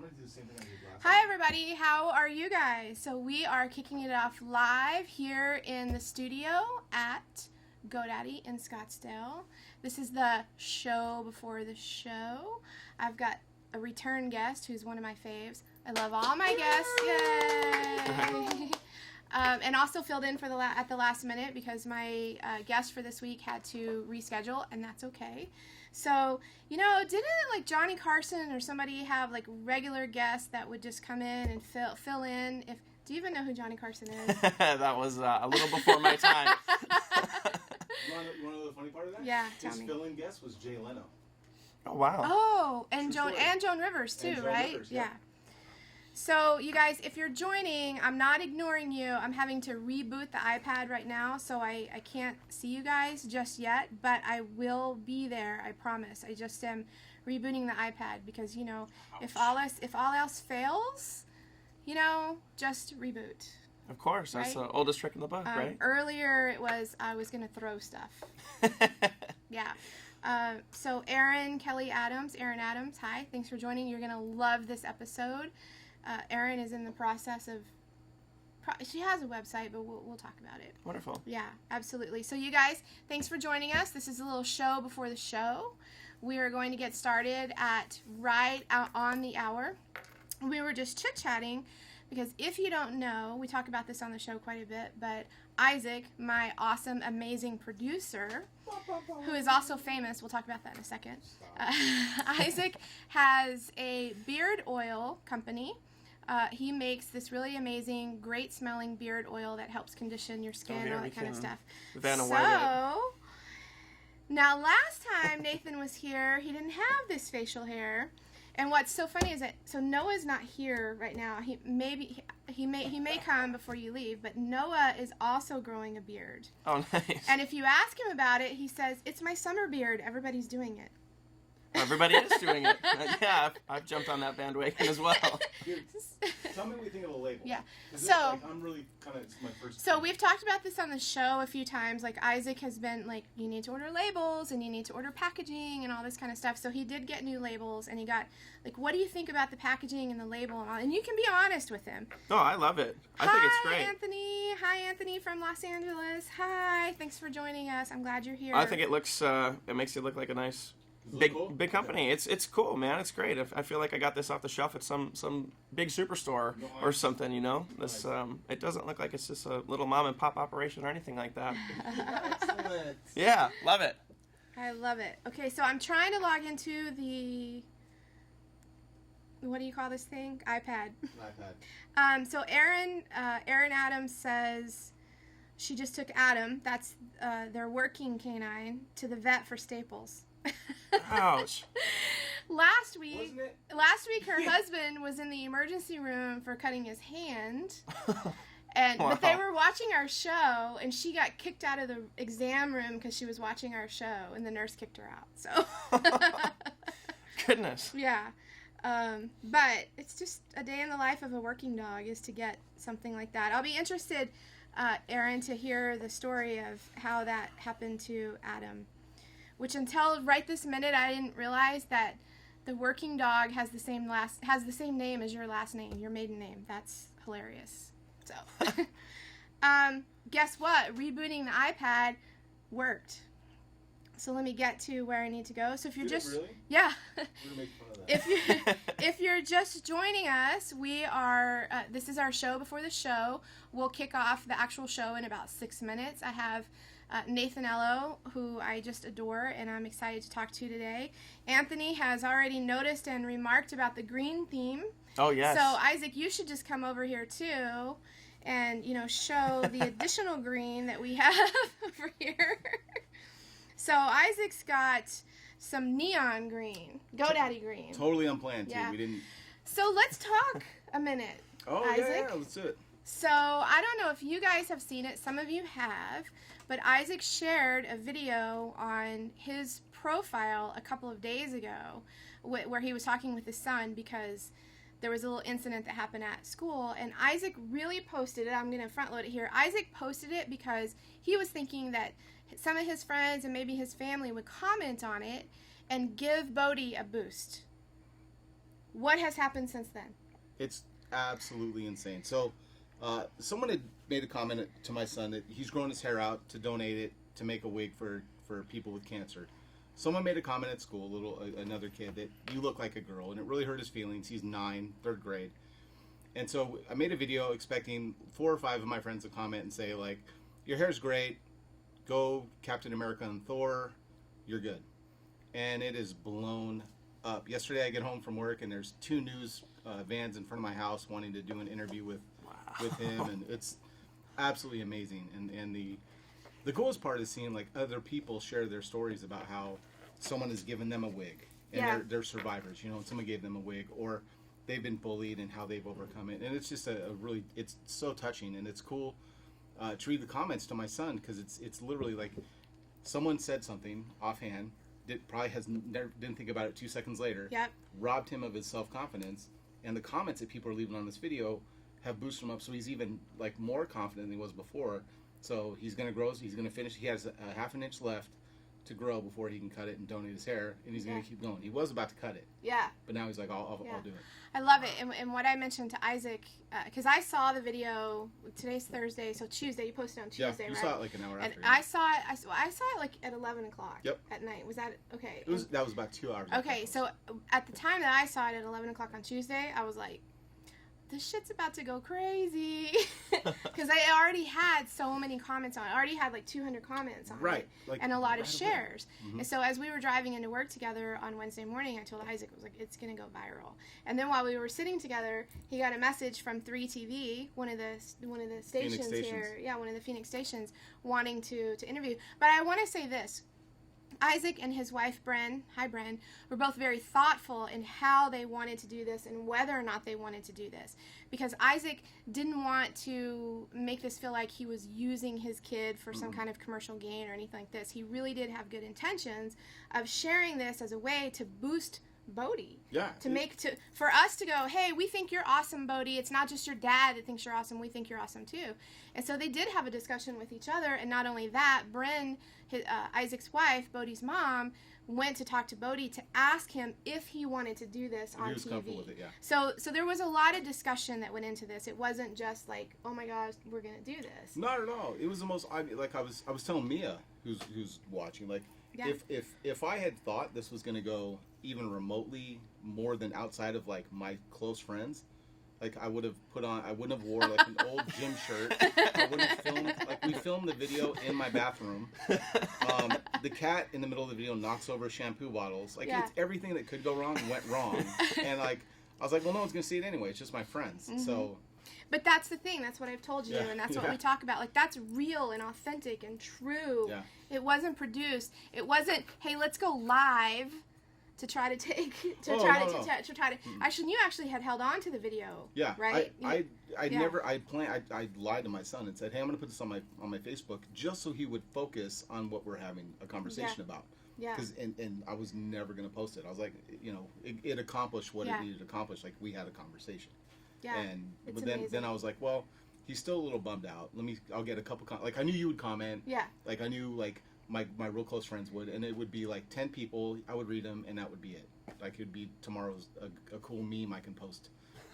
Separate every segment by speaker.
Speaker 1: I'm going to do the same thing I did last
Speaker 2: Hi
Speaker 1: time.
Speaker 2: everybody, how are you guys? So we are kicking it off live here in the studio at GoDaddy in Scottsdale. This is the show before the show. I've got a return guest who's one of my faves. I love all my guests. Yay! And also filled in for at the last minute because my guest for this week had to reschedule, and that's okay. So, didn't like Johnny Carson or somebody have like regular guests that would just come in and fill in? Do you even know who Johnny Carson is?
Speaker 3: That was a little before my time.
Speaker 1: You want to know the funny part of that?
Speaker 2: Yeah, tell
Speaker 1: His
Speaker 2: me.
Speaker 1: fill-in guest was Jay Leno.
Speaker 3: Oh, wow.
Speaker 2: Oh, and
Speaker 1: True
Speaker 2: Joan Rivers too,
Speaker 1: And Joan
Speaker 2: right?
Speaker 1: Rivers, yeah.
Speaker 2: So, you guys, if you're joining, I'm not ignoring you. I'm having to reboot the iPad right now, so I can't see you guys just yet, but I will be there, I promise. I just am rebooting the iPad because, if all else fails, just reboot.
Speaker 3: Of course. That's
Speaker 2: Right?
Speaker 3: the oldest trick in the book, right?
Speaker 2: Earlier, it was I was going to throw stuff. Yeah. So Erin Adams, hi. Thanks for joining. You're going to love this episode. Erin is in the process of, she has a website, but we'll talk about it.
Speaker 3: Wonderful.
Speaker 2: Yeah, absolutely. So you guys, thanks for joining us. This is a little show before the show. We are going to get started at right out on the hour. We were just chit-chatting because if you don't know, we talk about this on the show quite a bit, but Isaac, my awesome, amazing producer, who is also famous, we'll talk about that in a second. Isaac has a beard oil company. He makes this really amazing, great-smelling beard oil that helps condition your skin,
Speaker 3: yeah,
Speaker 2: all
Speaker 3: we
Speaker 2: that kind of
Speaker 3: can
Speaker 2: stuff.
Speaker 3: Vanna White
Speaker 2: So, now last time Nathan was here, he didn't have this facial hair. And what's so funny is that Noah's not here right now. He may come before you leave, but Noah is also growing a beard.
Speaker 3: Oh, nice.
Speaker 2: And if you ask him about it, he says, "It's my summer beard. Everybody's doing it."
Speaker 3: Everybody is doing it. Yeah, I've jumped on that bandwagon as well.
Speaker 1: Dude, tell me what you think of the label.
Speaker 2: Yeah.
Speaker 1: 'Cause
Speaker 2: So-
Speaker 1: I'm really it's my first.
Speaker 2: So we've talked about this on the show a few times. Like Isaac has been like, you need to order labels and you need to order packaging and all this kind of stuff. So he did get new labels and he got like, what do you think about the packaging and the label and all? And you can be honest with him.
Speaker 3: No, I love it. I think it's great.
Speaker 2: Anthony. Hi, Anthony from Los Angeles. Hi. Thanks for joining us. I'm glad you're here.
Speaker 3: I think it looks, it makes it look like a nice,
Speaker 1: Does it
Speaker 3: big
Speaker 1: look cool?
Speaker 3: big company. It's cool, man. It's great. I feel like I got this off the shelf at some big superstore
Speaker 1: No,
Speaker 3: or something, This, it doesn't look like it's just a little mom and pop operation or anything like that.
Speaker 1: Excellent.
Speaker 3: Yeah, love it.
Speaker 2: I love it. Okay, so I'm trying to log into the, what do you call this thing? iPad.
Speaker 1: iPad.
Speaker 2: So Erin Adams says she just took Adam, that's their working canine, to the vet for staples.
Speaker 3: Ouch.
Speaker 2: Last week
Speaker 1: Wasn't it?
Speaker 2: her husband was in the emergency room for cutting his hand. But they
Speaker 3: Wow.
Speaker 2: were watching our show, and she got kicked out of the exam room because she was watching our show, and the nurse kicked her out. So,
Speaker 3: Goodness.
Speaker 2: yeah. But it's just a day in the life of a working dog is to get something like that. I'll be interested, Erin, to hear the story of how that happened to Adam. Which until right this minute, I didn't realize that the working dog has the same name as your last name, your maiden name. That's hilarious. So, guess what? Rebooting the iPad worked. So let me get to where I need to go. So if you're
Speaker 1: Did it
Speaker 2: just
Speaker 1: really?
Speaker 2: yeah,
Speaker 1: We're gonna make fun of that.
Speaker 2: if you're just joining us, we are. This is our show before the show. We'll kick off the actual show in about 6 minutes. I have Nathan Ello, who I just adore, and I'm excited to talk to today. Anthony has already noticed and remarked about the green theme.
Speaker 3: Oh, yes.
Speaker 2: So Isaac, you should just come over here too, and show the additional green that we have over here. So Isaac's got some neon green, GoDaddy green.
Speaker 1: Totally unplanned too.
Speaker 2: Yeah.
Speaker 1: We didn't.
Speaker 2: So let's talk a minute,
Speaker 1: Oh
Speaker 2: Isaac.
Speaker 1: yeah, let's do it.
Speaker 2: So I don't know if you guys have seen it. Some of you have, but Isaac shared a video on his profile a couple of days ago where he was talking with his son because there was a little incident that happened at school, and Isaac really posted it. I'm going to front load it here. Isaac posted it because he was thinking that some of his friends and maybe his family would comment on it and give Bodhi a boost. What has happened since then?
Speaker 1: It's absolutely insane. So, someone had made a comment to my son that he's growing his hair out to donate it to make a wig for people with cancer. Someone made a comment at school, another kid, that you look like a girl, and it really hurt his feelings. He's 9, 3rd grade. And so I made a video expecting 4 or 5 of my friends to comment and say, like, your hair's great, go Captain America and Thor, you're good. And it is blown up. Yesterday I get home from work and there's 2 news vans in front of my house wanting to do an interview with him, and it's absolutely amazing. And the coolest part is seeing like other people share their stories about how someone has given them a wig, and they're survivors, you know, and someone gave them a wig, or they've been bullied and how they've overcome it. And it's just a really, it's so touching, and it's cool to read the comments to my son, because it's literally like someone said something offhand, didn't think about it 2 seconds later, robbed him of his self-confidence, and the comments that people are leaving on this video have boosted him up, so he's even like more confident than he was before. So he's going to grow, he's going to finish, he has a half an inch left to grow before he can cut it and donate his hair, and he's going to keep going. He was about to cut it, but now he's like, I'll do it.
Speaker 2: I love it. And what I mentioned to Isaac, because I saw the video, today's Thursday, so Tuesday, you posted on Tuesday,
Speaker 1: you
Speaker 2: right?
Speaker 1: saw it like an hour after.
Speaker 2: And I saw it like at 11 o'clock at night. Was that, okay?
Speaker 1: That was about 2 hours.
Speaker 2: Okay, so at the time that I saw it at 11 o'clock on Tuesday, I was like, this shit's about to go crazy, because I already had so many comments on it. I already had like 200 comments on it, and a lot of shares. And so as we were driving into work together on Wednesday morning, I told Isaac, I was like, it's going to go viral. And then while we were sitting together, he got a message from 3TV, one of the stations here, one of the Phoenix stations, wanting to interview. But I want to say this. Isaac and his wife, Bren, hi Bren, were both very thoughtful in how they wanted to do this and whether or not they wanted to do this. Because Isaac didn't want to make this feel like he was using his kid for some kind of commercial gain or anything like this. He really did have good intentions of sharing this as a way to boost Bodhi. For us to go, hey, we think you're awesome, Bodhi. It's not just your dad that thinks you're awesome. We think you're awesome too. And so they did have a discussion with each other. And not only that, Bren, Isaac's wife, Bodhi's mom, went to talk to Bodhi to ask him if he wanted to do this on TV. He was comfortable with it, So there was a lot of discussion that went into this. It wasn't just like, oh my gosh, we're gonna do this.
Speaker 1: Not at all. It was the most. I was telling Mia, who's watching, like, if I had thought this was gonna go even remotely more than outside of like my close friends, like I wouldn't have wore like an old gym shirt. I wouldn't have filmed, like we filmed the video in my bathroom. The cat in the middle of the video knocks over shampoo bottles. Like it's everything that could go wrong went wrong. And like I was like, well, no one's gonna see it anyway. It's just my friends. So.
Speaker 2: But that's the thing. That's what I've told you, and that's what we talk about. Like, that's real and authentic and true. It wasn't produced. It wasn't, hey, let's go live to try to actually, you actually had held on to the video. Right? I lied to my son and said, hey, I'm going to put this on my Facebook just so he would focus on what we're having a conversation about. Because and I was never going to post it. I was like, you know, it accomplished what it needed to accomplish. Like, we had a conversation. But then I was like, well, he's still a little bummed out. I'll get a couple like I knew you would comment. Like I knew like my real close friends would, and it would be like 10 people. I would read them, and that would be it. Like it'd be tomorrow's a cool meme I can post.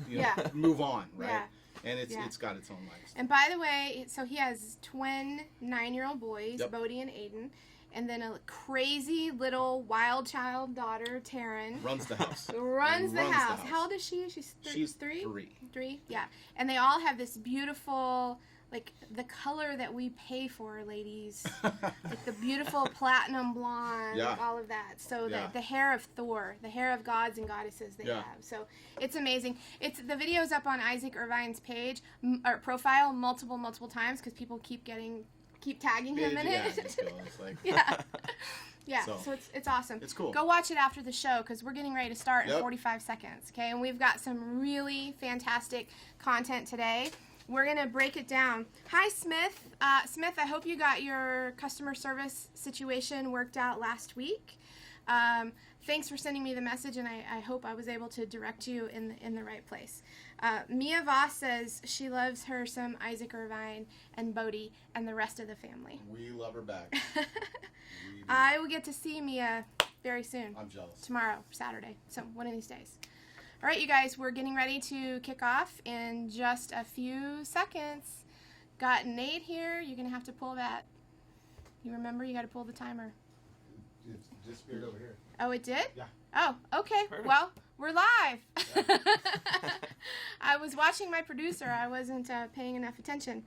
Speaker 2: You know, move on, right? And it's got its own life. And by the way, so he has twin 9-year-old boys, Bodhi and Aiden. And then a crazy little wild child daughter, Taryn.
Speaker 1: Runs the house.
Speaker 2: Runs the house. How old is she? She's 3? 3, yeah. And they all have this beautiful, like, the color that we pay for, ladies. Like the beautiful platinum blonde, all of that. So the hair of Thor, the hair of gods and goddesses they have. So it's amazing. The video's up on Isaac Irvine's page, or profile, multiple times, because people keep tagging him in it. So it's awesome.
Speaker 1: It's cool.
Speaker 2: Go watch it after the show, because we're getting ready to start in 45 seconds. Okay, and we've got some really fantastic content today. We're gonna break it down. Hi, Smith. Smith, I hope you got your customer service situation worked out last week. Thanks for sending me the message, and I hope I was able to direct you in the right place. Mia Voss says she loves her some Isaac Irvine and Bodhi and the rest of the family.
Speaker 1: We love her back.
Speaker 2: I will get to see Mia very soon.
Speaker 1: I'm jealous.
Speaker 2: Tomorrow, Saturday, so one of these days. All right, you guys, we're getting ready to kick off in just a few seconds. Got Nate here. You're going to have to pull that. You remember, you got to pull the timer.
Speaker 1: It disappeared over here.
Speaker 2: Oh, it did?
Speaker 1: Yeah.
Speaker 2: Oh, okay.
Speaker 3: Perfect.
Speaker 2: Well, we're live.
Speaker 1: Yeah.
Speaker 2: I was watching my producer. I wasn't paying enough attention.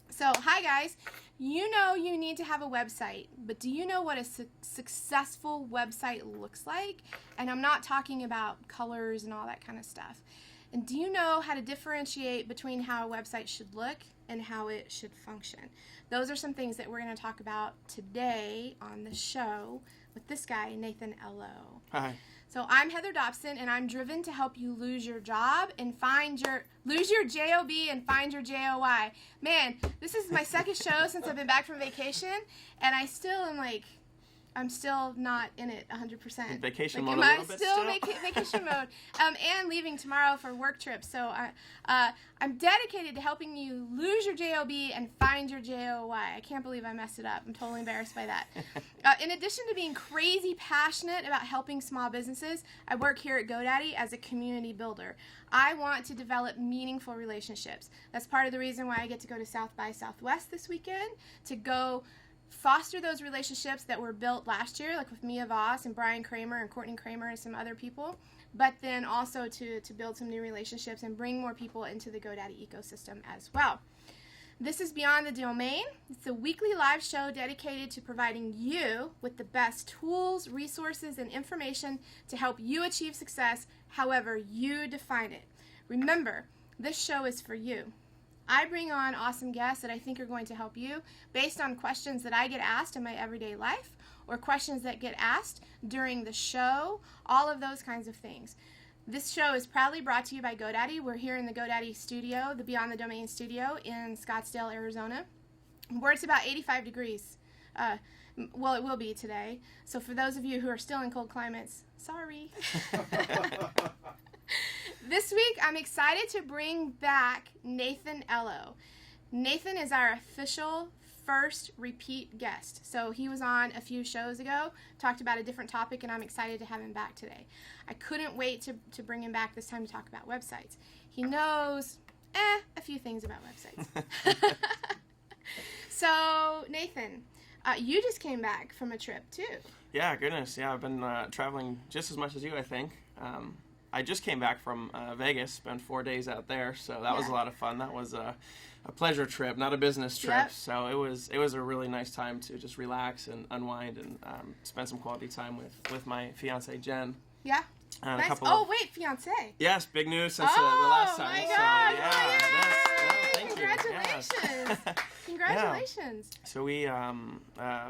Speaker 2: So, hi guys. You know you need to have a website, but do you know what a successful website looks like? And I'm not talking about colors and all that kind of stuff. And do you know how to differentiate between how a website should look and how it should function? Those are some things that we're going to talk about today on the show with this guy, Nathan Ello.
Speaker 3: Hi.
Speaker 2: So I'm Heather Dobson, and I'm driven to help you lose your job and lose your job and find your joy. Man, this is my second show since I've been back from vacation, and I still am I'm still not in it 100%.
Speaker 3: In vacation
Speaker 2: like,
Speaker 3: mode a
Speaker 2: am
Speaker 3: little
Speaker 2: I
Speaker 3: bit
Speaker 2: still
Speaker 3: still?
Speaker 2: vacation mode? And leaving tomorrow for work trip. So I'm dedicated to helping you lose your job and find your joy. I can't believe I messed it up. I'm totally embarrassed by that. In addition to being crazy passionate about helping small businesses, I work here at GoDaddy as a community builder. I want to develop meaningful relationships. That's part of the reason why I get to go to South by Southwest this weekend, to go foster those relationships that were built last year, like with Mia Voss and Brian Kramer and Courtney Kramer and some other people, but then also to build some new relationships and bring more people into the GoDaddy ecosystem as well. This is Beyond the Domain. It's a weekly live show dedicated to providing you with the best tools, resources, and information to help you achieve success however you define it. Remember, this show is for you. I bring on awesome guests that I think are going to help you based on questions that I get asked in my everyday life or questions that get asked during the show, all of those kinds of things. This show is proudly brought to you by GoDaddy. We're here in the GoDaddy studio, the Beyond the Domain studio in Scottsdale, Arizona, where it's about 85 degrees. Well, it will be today. So for those of you who are still in cold climates, sorry. This week, I'm excited to bring back Nathan Ello. Nathan is our official first repeat guest. So he was on a few shows ago, talked about a different topic, and I'm excited to have him back today. I couldn't wait to bring him back this time to talk about websites. He knows a few things about websites. So, Nathan, you just came back from a trip, too.
Speaker 3: Yeah, goodness. Yeah, I've been traveling just as much as you, I think. I just came back from Vegas, spent 4 days out there, so that was a lot of fun. That was a pleasure trip, not a business trip.
Speaker 2: Yep.
Speaker 3: So it was a really nice time to just relax and unwind and spend some quality time with my fiance Jen.
Speaker 2: Yeah. Nice. Wait, fiance.
Speaker 3: Yes, big news since the last time.
Speaker 2: Oh my God!
Speaker 3: So, yeah,
Speaker 2: Thank you. Congratulations!
Speaker 3: Yeah.
Speaker 2: Congratulations!
Speaker 3: Yeah. So we,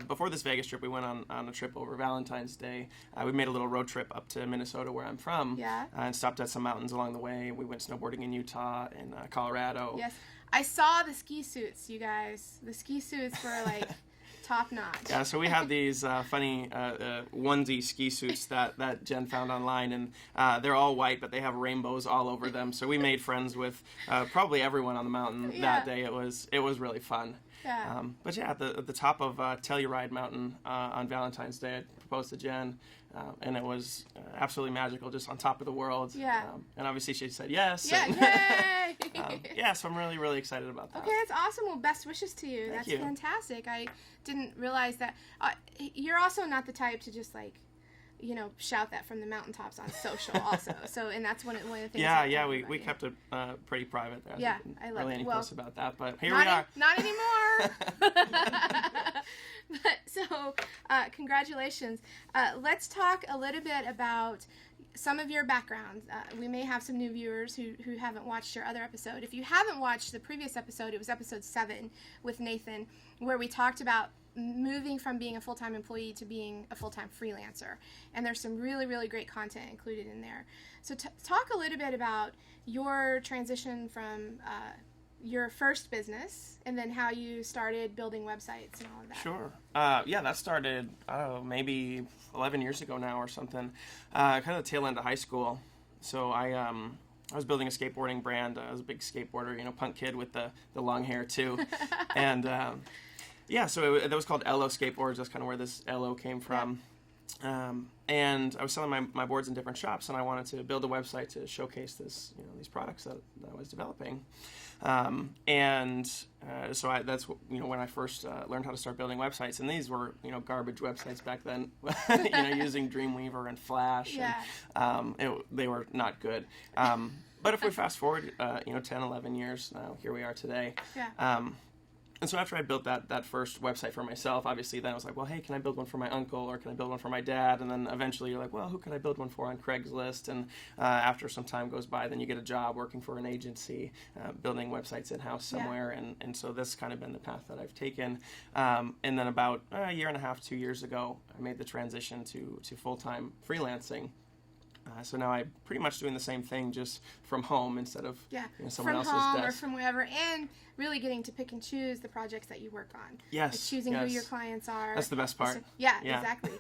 Speaker 3: before this Vegas trip, we went on a trip over Valentine's Day. We made a little road trip up to Minnesota, where I'm from, and stopped at some mountains along the way. We went snowboarding in Utah and Colorado.
Speaker 2: Yes, I saw the ski suits, you guys. The ski suits were like top notch.
Speaker 3: Yeah, so we had these funny onesie ski suits that Jen found online, and they're all white, but they have rainbows all over them. So we made friends with probably everyone on the mountain that day. It was really fun.
Speaker 2: Yeah.
Speaker 3: But yeah, at the top of Telluride Mountain on Valentine's Day, I proposed to Jen, and it was absolutely magical, just on top of the world.
Speaker 2: Yeah.
Speaker 3: And obviously she said yes.
Speaker 2: Yeah,
Speaker 3: and,
Speaker 2: yay!
Speaker 3: Yeah, so I'm really, really excited about that.
Speaker 2: Okay, that's awesome. Well, best wishes to you.
Speaker 3: Thank
Speaker 2: That's
Speaker 3: you.
Speaker 2: fantastic. I didn't realize that. You're also not the type to just shout that from the mountaintops on social also. So, and that's one of the things.
Speaker 3: Yeah, we kept it pretty private there.
Speaker 2: Yeah,
Speaker 3: Didn't
Speaker 2: I love
Speaker 3: really
Speaker 2: it.
Speaker 3: any
Speaker 2: Well,
Speaker 3: posts about that, but here we are.
Speaker 2: Not anymore. So, congratulations. Let's talk a little bit about some of your background. We may have some new viewers who haven't watched your other episode. If you haven't watched the previous episode, it was episode 7 with Nathan, where we talked about moving from being a full-time employee to being a full-time freelancer. And there's some really, really great content included in there. So talk a little bit about your transition from your first business and then how you started building websites and all of that.
Speaker 3: Sure. Yeah, that started, maybe 11 years ago now or something, kind of the tail end of high school. So I was building a skateboarding brand. I was a big skateboarder, punk kid with the long hair too. And yeah, so that was called Ello skateboards. That's kind of where this Ello came from. And I was selling my boards in different shops, and I wanted to build a website to showcase these products that I was developing. So that's when I first learned how to start building websites, and these were garbage websites back then, using Dreamweaver and Flash.
Speaker 2: Yeah.
Speaker 3: And, they were not good. But if we fast forward, 10, 11 years now, here we are today.
Speaker 2: Yeah.
Speaker 3: And so after I built that first website for myself, obviously then I was like, well, hey, can I build one for my uncle, or can I build one for my dad? And then eventually you're like, well, who can I build one for on Craigslist? And after some time goes by, then you get a job working for an agency, building websites in-house somewhere.
Speaker 2: Yeah.
Speaker 3: And so this has kind of been the path that I've taken. And then about a year and a half, 2 years ago, I made the transition to full-time freelancing. So now I'm pretty much doing the same thing, just from home instead of someone
Speaker 2: from
Speaker 3: else's
Speaker 2: home
Speaker 3: desk.
Speaker 2: or from wherever, and really getting to pick and choose the projects that you work on.
Speaker 3: Yes,
Speaker 2: like choosing who your clients are.
Speaker 3: That's the best part.
Speaker 2: Yeah, exactly.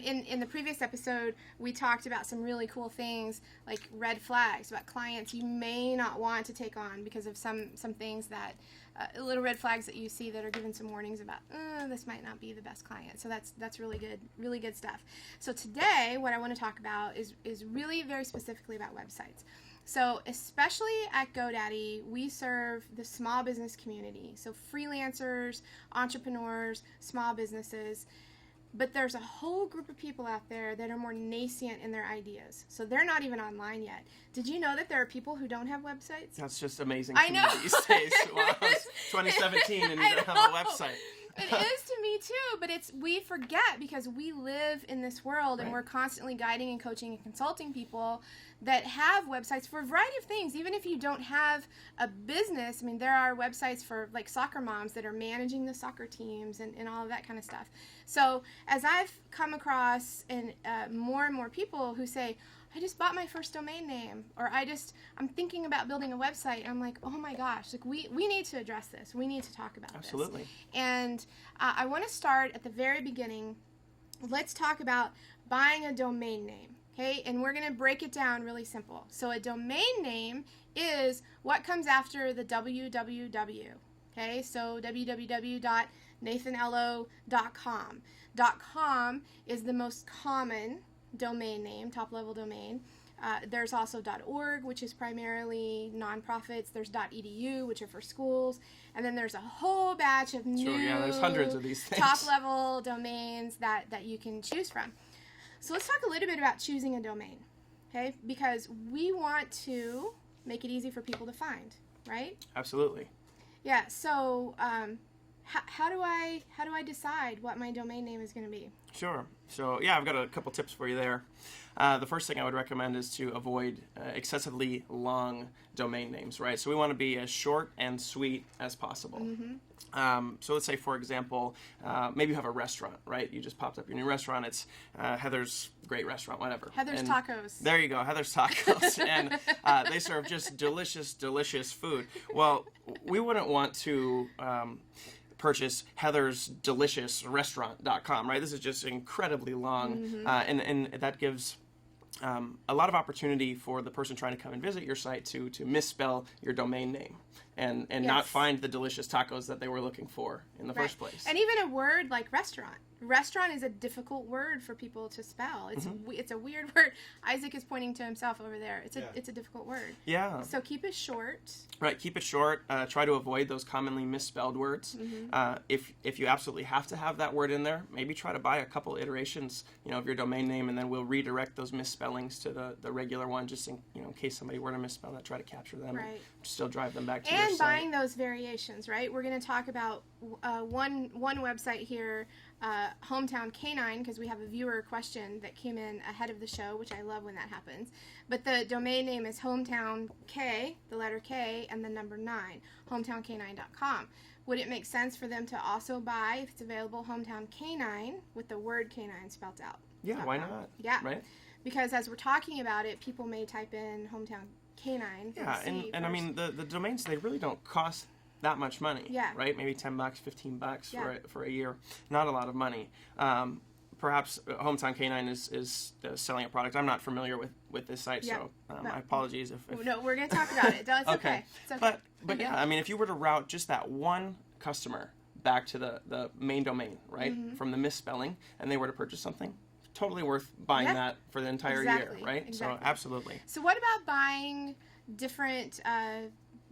Speaker 2: In the previous episode, we talked about some really cool things like red flags about clients you may not want to take on because of some things that little red flags that you see that are given some warnings about. This might not be the best client. So that's really good stuff. So today, what I want to talk about is really very specifically about websites. So especially at GoDaddy, we serve the small business community. So freelancers, entrepreneurs, small businesses. But there's a whole group of people out there that are more nascent in their ideas. So they're not even online yet. Did you know that there are people who don't have websites?
Speaker 3: That's just amazing
Speaker 2: I
Speaker 3: to
Speaker 2: know.
Speaker 3: me these days. Wow, it's 2017 and you don't have a website.
Speaker 2: It is to me too, but we forget because we live in this world and we're constantly guiding and coaching and consulting people that have websites for a variety of things. Even if you don't have a business, I mean, there are websites for like soccer moms that are managing the soccer teams and all of that kind of stuff. So as I've come across and more and more people who say, I just bought my first domain name, or I'm thinking about building a website. I'm like, oh my gosh, like we need to address this. We need to talk about
Speaker 3: Absolutely.
Speaker 2: this. And I want to start at the very beginning. Let's talk about buying a domain name, okay? And we're going to break it down really simple. So a domain name is what comes after the www, okay? So www.nathanello.com. .com is the most common domain name, top-level domain. There's also .org, which is primarily nonprofits. There's .edu, which are for schools. And then there's a whole batch of new
Speaker 3: there's hundreds of these things.
Speaker 2: top-level domains that you can choose from. So let's talk a little bit about choosing a domain, okay? Because we want to make it easy for people to find, right?
Speaker 3: Absolutely.
Speaker 2: Yeah, so how do I decide what my domain name is going to be?
Speaker 3: Sure. So I've got a couple tips for you there. The first thing I would recommend is to avoid excessively long domain names, right? So we want to be as short and sweet as possible. Mm-hmm. So let's say, for example, maybe you have a restaurant, right? You just popped up your new restaurant. It's Heather's Great Restaurant, whatever.
Speaker 2: Heather's Tacos.
Speaker 3: There you go, Heather's Tacos. And they serve just delicious, delicious food. Well, we wouldn't want to purchase heathersdeliciousrestaurant.com, right? This is just incredibly long,
Speaker 2: Mm-hmm.
Speaker 3: and that gives a lot of opportunity for the person trying to come and visit your site to misspell your domain name and not find the delicious tacos that they were looking for in the first place.
Speaker 2: And even a word like restaurant. Restaurant is a difficult word for people to spell. It's it's a weird word. Isaac is pointing to himself over there. It's a difficult word.
Speaker 3: Yeah.
Speaker 2: So keep it short.
Speaker 3: Right. Keep it short. Try to avoid those commonly misspelled words.
Speaker 2: Mm-hmm.
Speaker 3: If you absolutely have to have that word in there, maybe try to buy a couple iterations, of your domain name, and then we'll redirect those misspellings to the regular one, just in case somebody were to misspell that. Try to capture them.
Speaker 2: Right.
Speaker 3: And still drive them back to your
Speaker 2: And
Speaker 3: site.
Speaker 2: buying those variations, right? We're going to talk about one website here. Hometown Canine, because we have a viewer question that came in ahead of the show, which I love when that happens. But the domain name is hometown K, the letter K, and the number 9, hometowncanine.com. Would it make sense for them to also buy, if it's available, Hometown Canine with the word canine spelled out?
Speaker 3: Yeah, why not?
Speaker 2: Yeah.
Speaker 3: Right?
Speaker 2: Because as we're talking about it, people may type in Hometown Canine.
Speaker 3: Yeah, and I mean, the domains, they really don't cost that much money, right? Maybe $10, $15 for a year. Not a lot of money. Perhaps Hometown Canine is selling a product. I'm not familiar with this site, so my apologies if
Speaker 2: No, we're going to talk about it. It's okay. It's okay.
Speaker 3: But yeah, I mean, if you were to route just that one customer back to the main domain, right, from the misspelling, and they were to purchase something, totally worth buying
Speaker 2: Yeah.
Speaker 3: that for the entire
Speaker 2: Exactly.
Speaker 3: year, right?
Speaker 2: Exactly.
Speaker 3: So absolutely.
Speaker 2: So what about buying different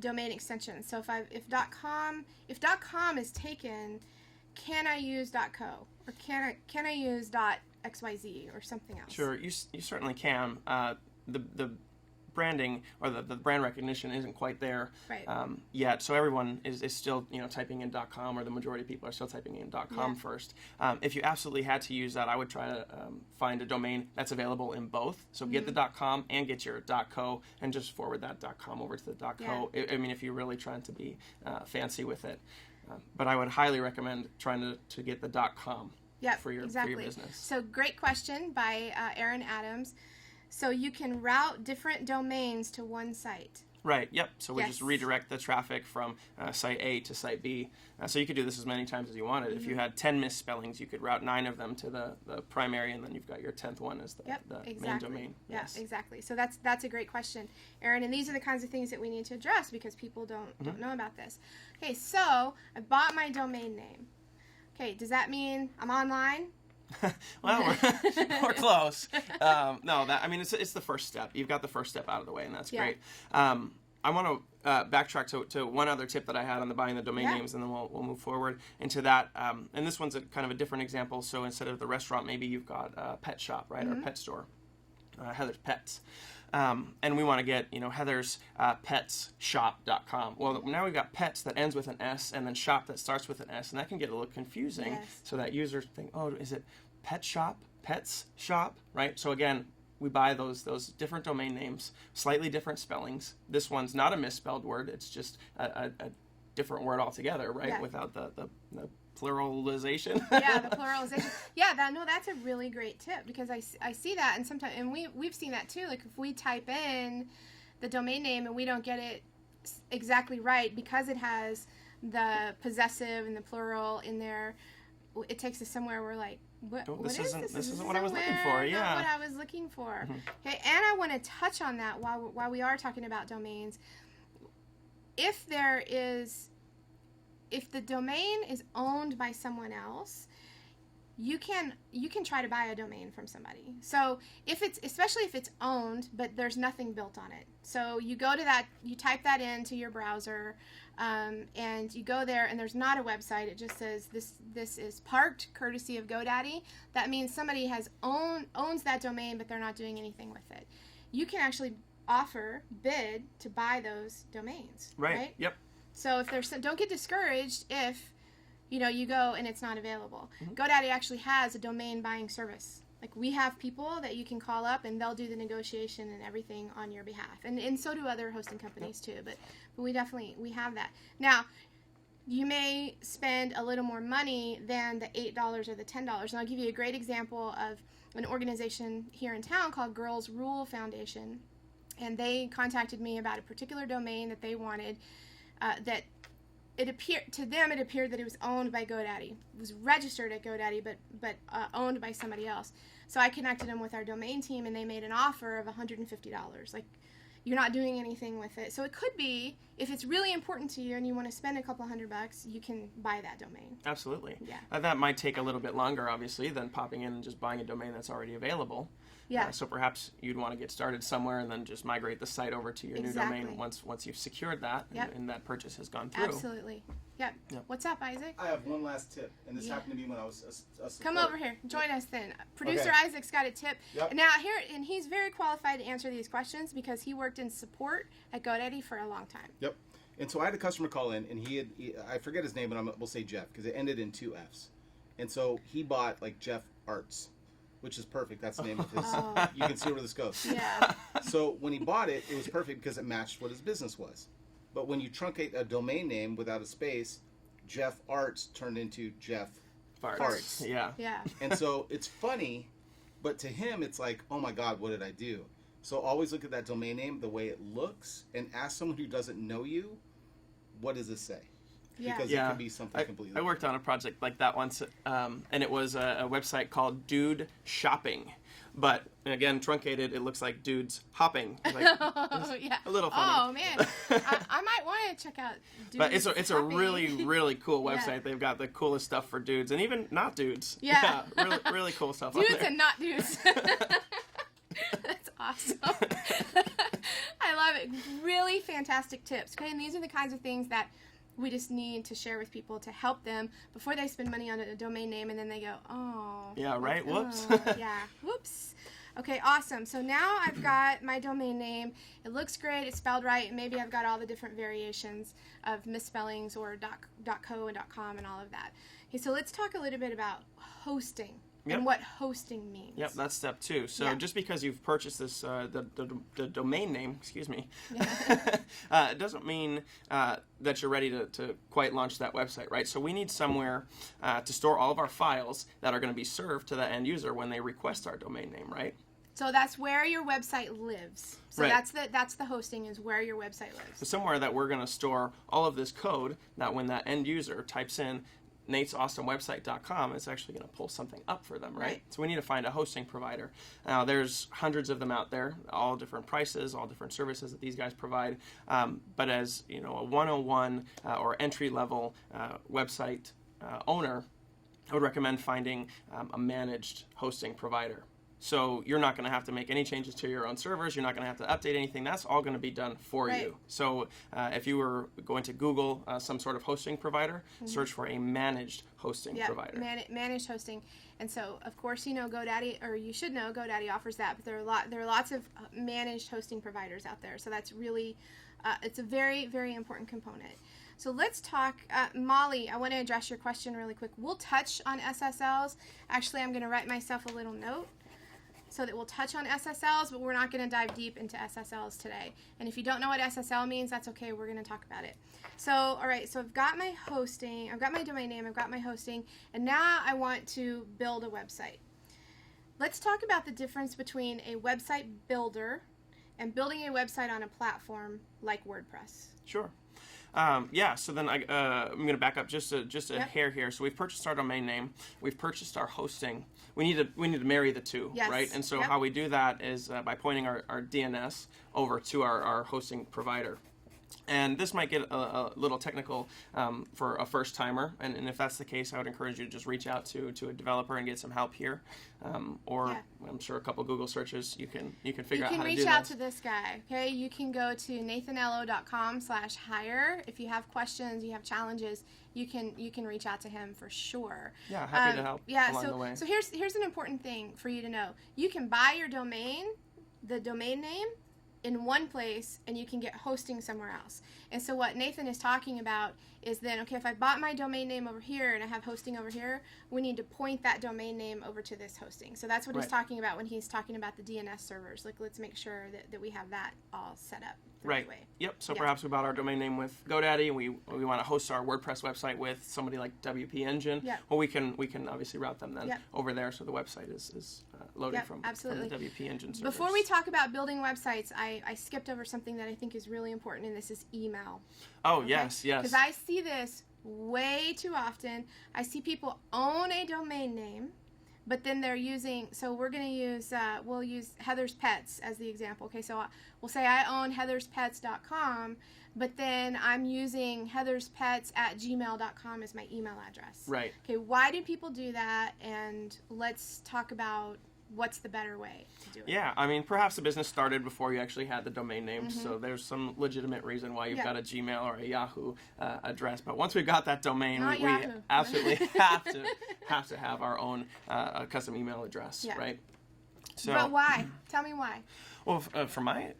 Speaker 2: domain extensions? So if .com is taken, can I use .co or can I use .xyz or something else?
Speaker 3: Sure, you certainly can. The branding or the brand recognition isn't quite there
Speaker 2: Right.
Speaker 3: yet, so everyone is still typing in .com, or the majority of people are still typing in .com first. If you absolutely had to use that, I would try to find a domain that's available in both. So get the .com and get your .co, and just forward that .com over to the .co. I mean, if you're really trying to be fancy with it, but I would highly recommend trying to get the .com for your business.
Speaker 2: So great question by Aaron Adams. So you can route different domains to one site.
Speaker 3: Right, yep. So we just redirect the traffic from site A to site B. So you could do this as many times as you wanted. If you had 10 misspellings, you could route 9 of them to the primary, and then you've got your 10th one as the main domain.
Speaker 2: Yeah, exactly. So that's a great question, Aaron. And these are the kinds of things that we need to address because people don't know about this. Okay, so I bought my domain name. Okay, does that mean I'm online?
Speaker 3: Well, we're close. No, it's the first step. You've got the first step out of the way, and that's great. I want to backtrack to one other tip that I had on the buying the domain names, and then we'll move forward into that. And this one's kind of a different example. So instead of the restaurant, maybe you've got a pet shop, right, or a pet store, Heather's Pets. And we want to get, Heather's petshop.com. Well, now we've got pets that ends with an S and then shop that starts with an S, and that can get a little confusing.
Speaker 2: Yes.
Speaker 3: So that users think, oh, is it pet shop, pets shop, right? So again, we buy those different domain names, slightly different spellings. This one's not a misspelled word. It's just a different word altogether, right?
Speaker 2: Yeah.
Speaker 3: Without the pluralization.
Speaker 2: Yeah, the pluralization. Yeah, that's a really great tip because I see that, and sometimes, and we've seen that too. Like if we type in the domain name and we don't get it exactly right because it has the possessive and the plural in there, it takes us somewhere we're like, this isn't
Speaker 3: what I was looking for. Yeah,
Speaker 2: not what I was looking for. Okay, and I want to touch on that while we are talking about domains. If the domain is owned by someone else, you can try to buy a domain from somebody. So especially if it's owned, but there's nothing built on it. So you go to that, you type that into your browser, and you go there, and there's not a website. It just says this is parked courtesy of GoDaddy. That means somebody owns that domain, but they're not doing anything with it. You can actually bid to buy those domains.
Speaker 3: Right? Yep.
Speaker 2: So don't get discouraged if you go and it's not available. GoDaddy actually has a domain buying service. Like we have people that you can call up and they'll do the negotiation and everything on your behalf. And so do other hosting companies too. But we have that. Now, you may spend a little more money than the $8 or the $10. And I'll give you a great example of an organization here in town called Girls Rule Foundation. And they contacted me about a particular domain that they wanted. That it appeared that it was owned by GoDaddy. It was registered at GoDaddy, but owned by somebody else. So I connected them with our domain team, and they made an offer of $150. Like, you're not doing anything with it. So it could be, if it's really important to you and you want to spend a couple $100, you can buy that domain.
Speaker 3: Absolutely.
Speaker 2: Yeah.
Speaker 3: That might take a little bit longer, obviously, than popping in and just buying a domain that's already available.
Speaker 2: Yeah.
Speaker 3: So perhaps you'd want to get started somewhere and then just migrate the site over to your new domain once you've secured that and that purchase has gone through.
Speaker 2: Absolutely. Yep. What's up, Isaac?
Speaker 1: I have one last tip, and this happened to me when I was a support.
Speaker 2: Come over here. Join us then. Producer Isaac's got a tip.
Speaker 1: Yep.
Speaker 2: Now and he's very qualified to answer these questions because he worked in support at GoDaddy for a long time.
Speaker 1: Yep. And so I had a customer call in, and I forget his name, but we'll say Jeff because it ended in 2 F's. And so he bought like Jeff Arts, which is perfect. That's the name of his. You can see where this goes.
Speaker 2: Yeah.
Speaker 1: So when he bought it, it was perfect because it matched what his business was. But when you truncate a domain name without a space, Jeff Arts turned into Jeff Farts.
Speaker 3: Yeah.
Speaker 2: Yeah.
Speaker 1: And so it's funny, but to him it's like, oh my God, what did I do? So always look at that domain name, the way it looks, and ask someone who doesn't know you, what does it say?
Speaker 2: Yeah.
Speaker 1: because it can be something completely
Speaker 3: I worked on a project like that once, and it was a website called Dude Shopping. But again, truncated, it looks like dudes hopping. Like,
Speaker 2: yeah.
Speaker 3: a little funny.
Speaker 2: Oh man, I might want to check out. Dudes
Speaker 3: But it's a
Speaker 2: Hopping.
Speaker 3: really cool website.
Speaker 2: Yeah.
Speaker 3: They've got the coolest stuff for dudes and even not dudes.
Speaker 2: Yeah.
Speaker 3: Really cool stuff.
Speaker 2: Dudes
Speaker 3: on there.
Speaker 2: and not dudes. That's awesome. I love it. Really fantastic tips. Okay, and these are the kinds of things that we just need to share with people to help them before they spend money on a domain name and then they go, oh.
Speaker 3: Yeah, right? Whoops.
Speaker 2: Yeah, whoops. Okay, awesome. So now I've got my domain name. It looks great. It's spelled right. And maybe I've got all the different variations of misspellings or .co and .com and all of that. Okay, so let's talk a little bit about hosting.
Speaker 3: Yep.
Speaker 2: And what hosting means.
Speaker 3: Yep, that's step 2. So just because you've purchased this, the domain name, excuse me, it doesn't mean that you're ready to quite launch that website, right? So we need somewhere to store all of our files that are going to be served to the end user when they request our domain name, right?
Speaker 2: So that's where your website lives. So
Speaker 3: Right.
Speaker 2: that's the hosting is where your website lives.
Speaker 3: So somewhere that we're going to store all of this code that when that end user types in natesawesomewebsite.com, it's actually going to pull something up for them, right? So we need to find a hosting provider. Now, there's hundreds of them out there, all different prices, all different services that these guys provide. But as you know, a 101 or entry-level website owner, I would recommend finding a managed hosting provider. So you're not going to have to make any changes to your own servers. You're not going to have to update anything. That's all going to be done for you. So if you were going to Google some sort of hosting provider, search for a managed hosting provider.
Speaker 2: Managed hosting. And so, of course, you know GoDaddy, or you should know GoDaddy offers that. But there are lots of managed hosting providers out there. So that's really, it's a very, very important component. So let's talk, Molly, I want to address your question really quick. We'll touch on SSLs. Actually, I'm going to write myself a little note so that we'll touch on SSLs, but we're not going to dive deep into SSLs today. And if you don't know what SSL means, that's okay. We're going to talk about it. So, all right, so I've got my hosting, I've got my domain name, I've got my hosting, and now I want to build a website. Let's talk about the difference between a website builder and building a website on a platform like WordPress.
Speaker 3: Sure. So then I'm going to back up just a hair here. So we've purchased our domain name, we've purchased our hosting. We need to marry the two, right? And so how we do that is by pointing our DNS over to our hosting provider. And this might get a little technical for a first timer, and if that's the case, I would encourage you to just reach out to a developer and get some help here, or I'm sure a couple Google searches you can figure out how to do this.
Speaker 2: You can reach out to this guy. Okay, you can go to nathanello.com/hire. If you have questions, you have challenges, you can reach out to him for sure.
Speaker 3: Yeah, happy to help along the way.
Speaker 2: So here's an important thing for you to know. You can buy your domain, the domain name, in one place, and you can get hosting somewhere else. And so what Nathan is talking about is then, okay, if I bought my domain name over here and I have hosting over here, we need to point that domain name over to this hosting. So that's what he's talking about when he's talking about the DNS servers. Like, let's make sure that we have that all set up the right way.
Speaker 3: Yep. So perhaps we bought our domain name with GoDaddy, and we want to host our WordPress website with somebody like WP Engine. Well, we can obviously route them then over there, so the website is loading from the WP Engine servers.
Speaker 2: Before we talk about building websites, I skipped over something that I think is really important, and this is email.
Speaker 3: Oh, yes.
Speaker 2: Because I see this way too often. I see people own a domain name, but then they're using, so we're going to use, we'll use Heather's Pets as the example. Okay, so we'll say I own heatherspets.com, but then I'm using heatherspets@gmail.com as my email address.
Speaker 3: Right.
Speaker 2: Okay, why do people do that? And let's talk about what's the better way to do it.
Speaker 3: Yeah, I mean, perhaps the business started before you actually had the domain name, so there's some legitimate reason why you've got a Gmail or a Yahoo address. But once we got that domain, we absolutely have to have our own custom email address, right? So,
Speaker 2: but why? Tell me why.
Speaker 3: Well, for my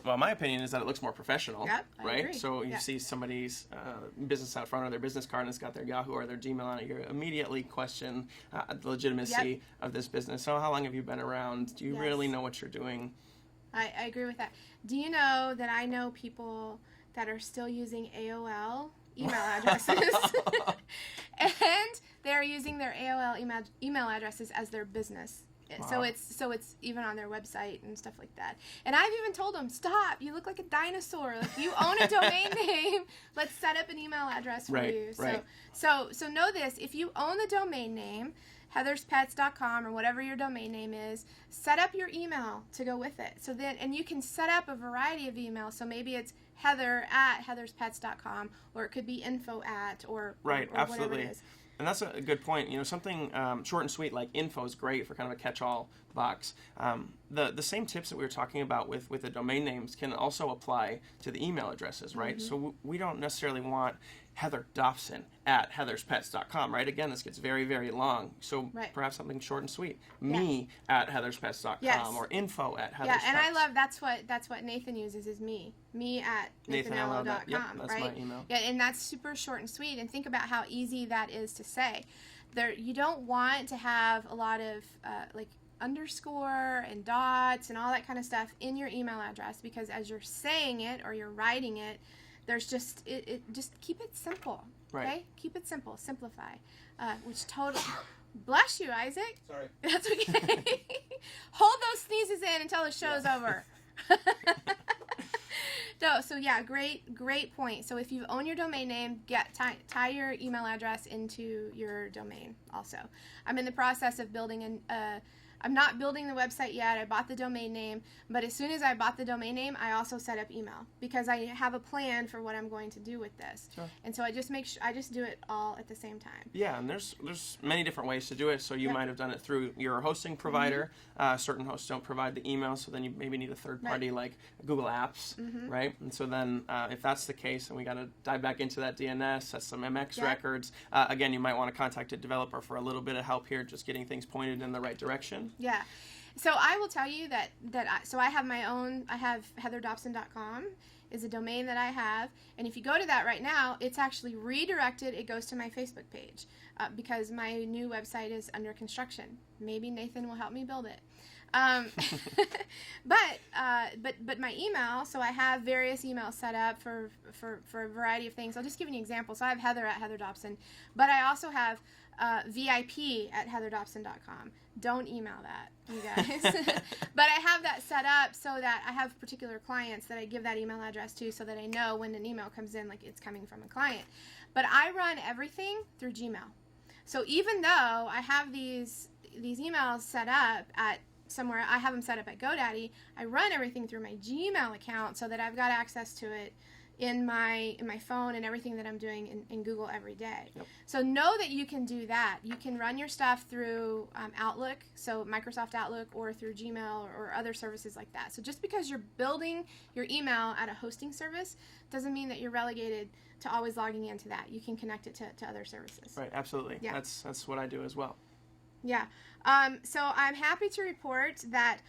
Speaker 3: opinion is that it looks more professional,
Speaker 2: I
Speaker 3: right?
Speaker 2: agree.
Speaker 3: So you see somebody's business out front or their business card and it's got their Yahoo or their Gmail on it, you immediately question the legitimacy of this business. So how long have you been around? Do you really know what you're doing?
Speaker 2: I agree with that. Do you know that I know people that are still using AOL email addresses and they're using their AOL email addresses as their business So it's even on their website and stuff like that. And I've even told them, stop, you look like a dinosaur. Like, you own a domain name. Let's set up an email address for you. So know this, if you own the domain name, heatherspets.com or whatever your domain name is, set up your email to go with it. So then, and you can set up a variety of emails. So maybe it's heather@heatherspets.com, or it could be info@ or
Speaker 3: absolutely.
Speaker 2: whatever it is.
Speaker 3: And that's a good point. Something short and sweet like info is great for kind of a catch-all box. The same tips that we were talking about with the domain names can also apply to the email addresses, right? Mm-hmm. So we don't necessarily want Heather Dobson @heatherspets.com, right? Again, this gets very, very long. So perhaps something short and sweet. Me @heatherspets.com or info@heatherspets.
Speaker 2: Yeah, and I love that's what Nathan uses is me @nathanello.com,
Speaker 3: Yep, that's
Speaker 2: right?
Speaker 3: my email.
Speaker 2: Yeah, and that's super short and sweet. And think about how easy that is to say. You don't want to have a lot of like underscore and dots and all that kind of stuff in your email address, because as you're saying it or you're writing it, there's just just keep it simple.
Speaker 3: Right.
Speaker 2: Okay? Keep it simple. Simplify. Which totally bless you, Isaac.
Speaker 1: Sorry.
Speaker 2: That's okay. Hold those sneezes in until the show's over. So yeah, great point. So if you own your domain name, tie your email address into your domain also. I'm in the process of building I'm not building the website yet. I bought the domain name, but as soon as I bought the domain name, I also set up email because I have a plan for what I'm going to do with this.
Speaker 3: Sure.
Speaker 2: And so I just I just do it all at the same time.
Speaker 3: Yeah, and there's many different ways to do it. So you might have done it through your hosting provider. Mm-hmm. Certain hosts don't provide the email, so then you maybe need a third party like Google Apps, right? And so then if that's the case, and we got to dive back into that DNS, set some MX records. Again, you might want to contact a developer for a little bit of help here, just getting things pointed in the right direction.
Speaker 2: Yeah. So I will tell you that I have my own, I have heatherdobson.com is a domain that I have. And if you go to that right now, it's actually redirected. It goes to my Facebook page because my new website is under construction. Maybe Nathan will help me build it. But my email, so I have various emails set up for a variety of things. I'll just give you an example. So I have Heather @HeatherDobson, but I also have VIP @heatherdobson.com. Don't email that, you guys. But I have that set up so that I have particular clients that I give that email address to so that I know when an email comes in, like it's coming from a client. But I run everything through Gmail. So even though I have these emails set up at somewhere, I have them set up at GoDaddy, I run everything through my Gmail account so that I've got access to it in my phone and everything that I'm doing in Google every day.
Speaker 3: Yep.
Speaker 2: So know that you can do that. You can run your stuff through Outlook, so Microsoft Outlook, or through Gmail or other services like that. So just because you're building your email at a hosting service doesn't mean that you're relegated to always logging into that. You can connect it to other services.
Speaker 3: Right, absolutely.
Speaker 2: Yeah.
Speaker 3: That's what I do as well.
Speaker 2: Yeah. So I'm happy to report that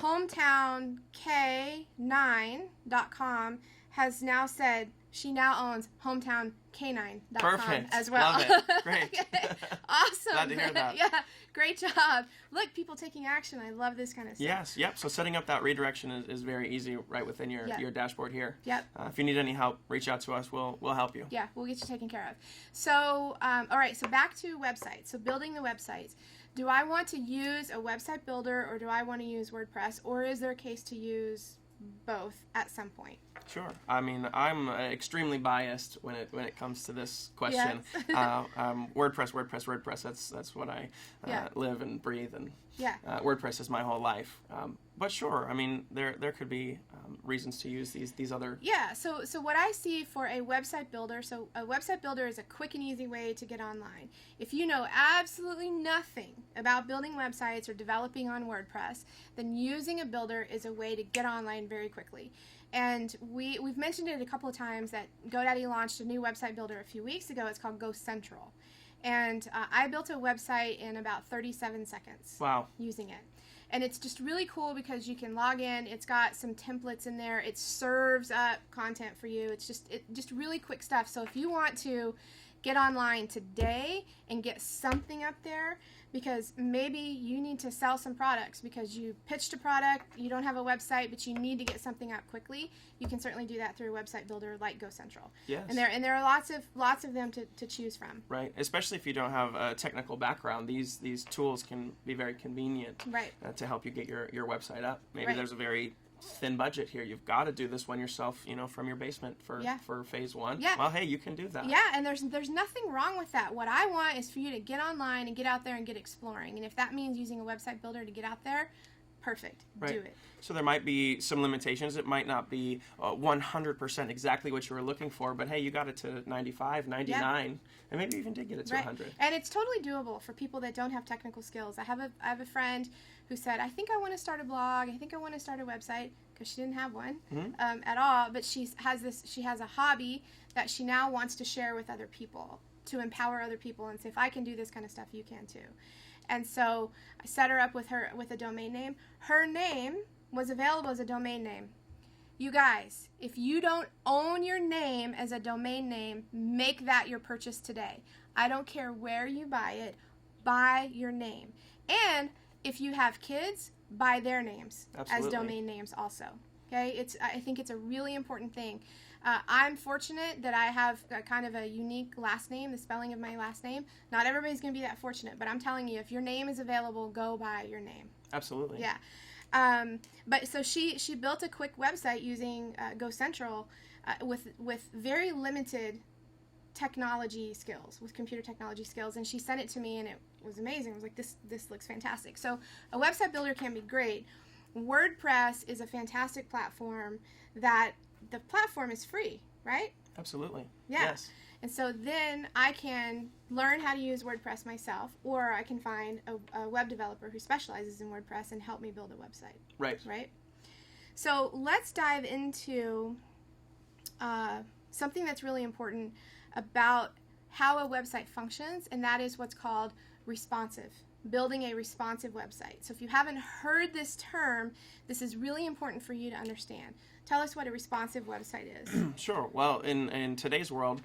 Speaker 2: hometownk9.com has now said she now owns hometownk9.com
Speaker 3: Perfect.
Speaker 2: as well.
Speaker 3: Love it. Great.
Speaker 2: Okay. Awesome.
Speaker 3: Glad to hear that.
Speaker 2: Yeah, great job. Look, people taking action. I love this kind of stuff.
Speaker 3: Yes, yep. So setting up that redirection is very easy right within your dashboard here.
Speaker 2: Yep.
Speaker 3: If you need any help, reach out to us. We'll help you.
Speaker 2: Yeah, we'll get you taken care of. So, all right, so back to websites. So building the websites. Do I want to use a website builder or do I want to use WordPress, or is there a case to use both at some point?
Speaker 3: Sure. I mean, I'm extremely biased when it comes to this question.
Speaker 2: Yes.
Speaker 3: WordPress. That's what I live and breathe, and WordPress is my whole life. But sure, I mean, there could be reasons to use these other.
Speaker 2: Yeah. So what I see for a website builder, so a website builder is a quick and easy way to get online. If you know absolutely nothing about building websites or developing on WordPress, then using a builder is a way to get online very quickly. And we've mentioned it a couple of times that GoDaddy launched a new website builder a few weeks ago. It's called Go Central. And I built a website in about 37 seconds.
Speaker 3: Wow.
Speaker 2: Using it. And it's just really cool because you can log in. It's got some templates in there. It serves up content for you. It's just really quick stuff. So if you want to get online today and get something up there, because maybe you need to sell some products because you pitched a product, you don't have a website, but you need to get something up quickly. You can certainly do that through a website builder like GoCentral.
Speaker 3: Yes.
Speaker 2: And there are lots of them to choose from.
Speaker 3: Right, especially if you don't have a technical background, these tools can be very convenient,
Speaker 2: right,
Speaker 3: to help you get your website up. Maybe
Speaker 2: right.
Speaker 3: there's a very thin budget here. You've got to do this one yourself, from your basement for phase one.
Speaker 2: Yeah.
Speaker 3: Well, hey, you can do that.
Speaker 2: Yeah, and there's nothing wrong with that. What I want is for you to get online and get out there and get exploring. And if that means using a website builder to get out there, perfect.
Speaker 3: Right.
Speaker 2: Do it.
Speaker 3: So there might be some limitations. It might not be 100% exactly what you were looking for, but hey, you got it to 95, 99, and maybe you even did get it to
Speaker 2: right.
Speaker 3: 100.
Speaker 2: And it's totally doable for people that don't have technical skills. I have a friend who said, I think I want to start a blog. I think I want to start a website, because she didn't have one at all. But she has a hobby that she now wants to share with other people, to empower other people and say, if I can do this kind of stuff, you can too. And so I set her up with a domain name. Her name was available as a domain name. You guys, if you don't own your name as a domain name, make that your purchase today. I don't care where you buy it, buy your name. And if you have kids, buy their names
Speaker 3: Absolutely.
Speaker 2: as domain names also. Okay, I think it's a really important thing. I'm fortunate that I have kind of a unique last name, the spelling of my last name. Not everybody's going to be that fortunate, but I'm telling you, if your name is available, go buy your name.
Speaker 3: Absolutely.
Speaker 2: Yeah. But so she built a quick website using GoCentral with very limited technology skills, with computer technology skills, and she sent it to me, and it was amazing. I was like, this looks fantastic. So a website builder can be great. WordPress is a fantastic platform that the platform is free, right?
Speaker 3: Absolutely.
Speaker 2: Yeah.
Speaker 3: Yes.
Speaker 2: And so then I can learn how to use WordPress myself, or I can find a web developer who specializes in WordPress and help me build a website.
Speaker 3: Right.
Speaker 2: Right? So let's dive into something that's really important about how a website functions, and that is what's called responsive. Building a responsive website. So if you haven't heard this term, this is really important for you to understand. Tell us what a responsive website is.
Speaker 3: Sure. Well, in today's world,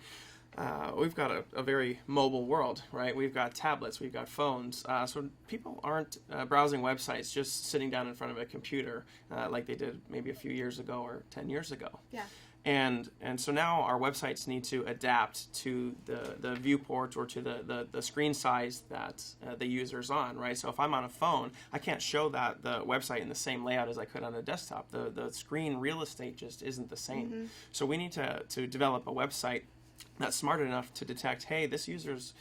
Speaker 3: we've got a very mobile world, right? We've got tablets, we've got phones. So people aren't browsing websites just sitting down in front of a computer like they did maybe a few years ago or 10 years ago.
Speaker 2: Yeah.
Speaker 3: And so now our websites need to adapt to the viewport or to the screen size that the user's on, right? So if I'm on a phone, I can't show the website in the same layout as I could on a desktop. The screen real estate just isn't the same.
Speaker 2: Mm-hmm.
Speaker 3: So we need to develop a website that's smart enough to detect, hey, this user's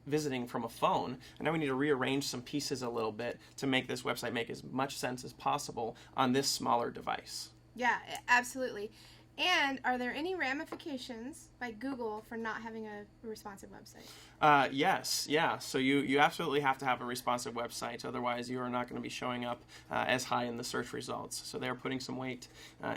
Speaker 3: visiting from a phone, and now we need to rearrange some pieces a little bit to make this website make as much sense as possible on this smaller device.
Speaker 2: Yeah, absolutely. And are there any ramifications by Google for not having a responsive website?
Speaker 3: Yes, yeah. So you absolutely have to have a responsive website, otherwise you are not going to be showing up as high in the search results. So they're putting some weight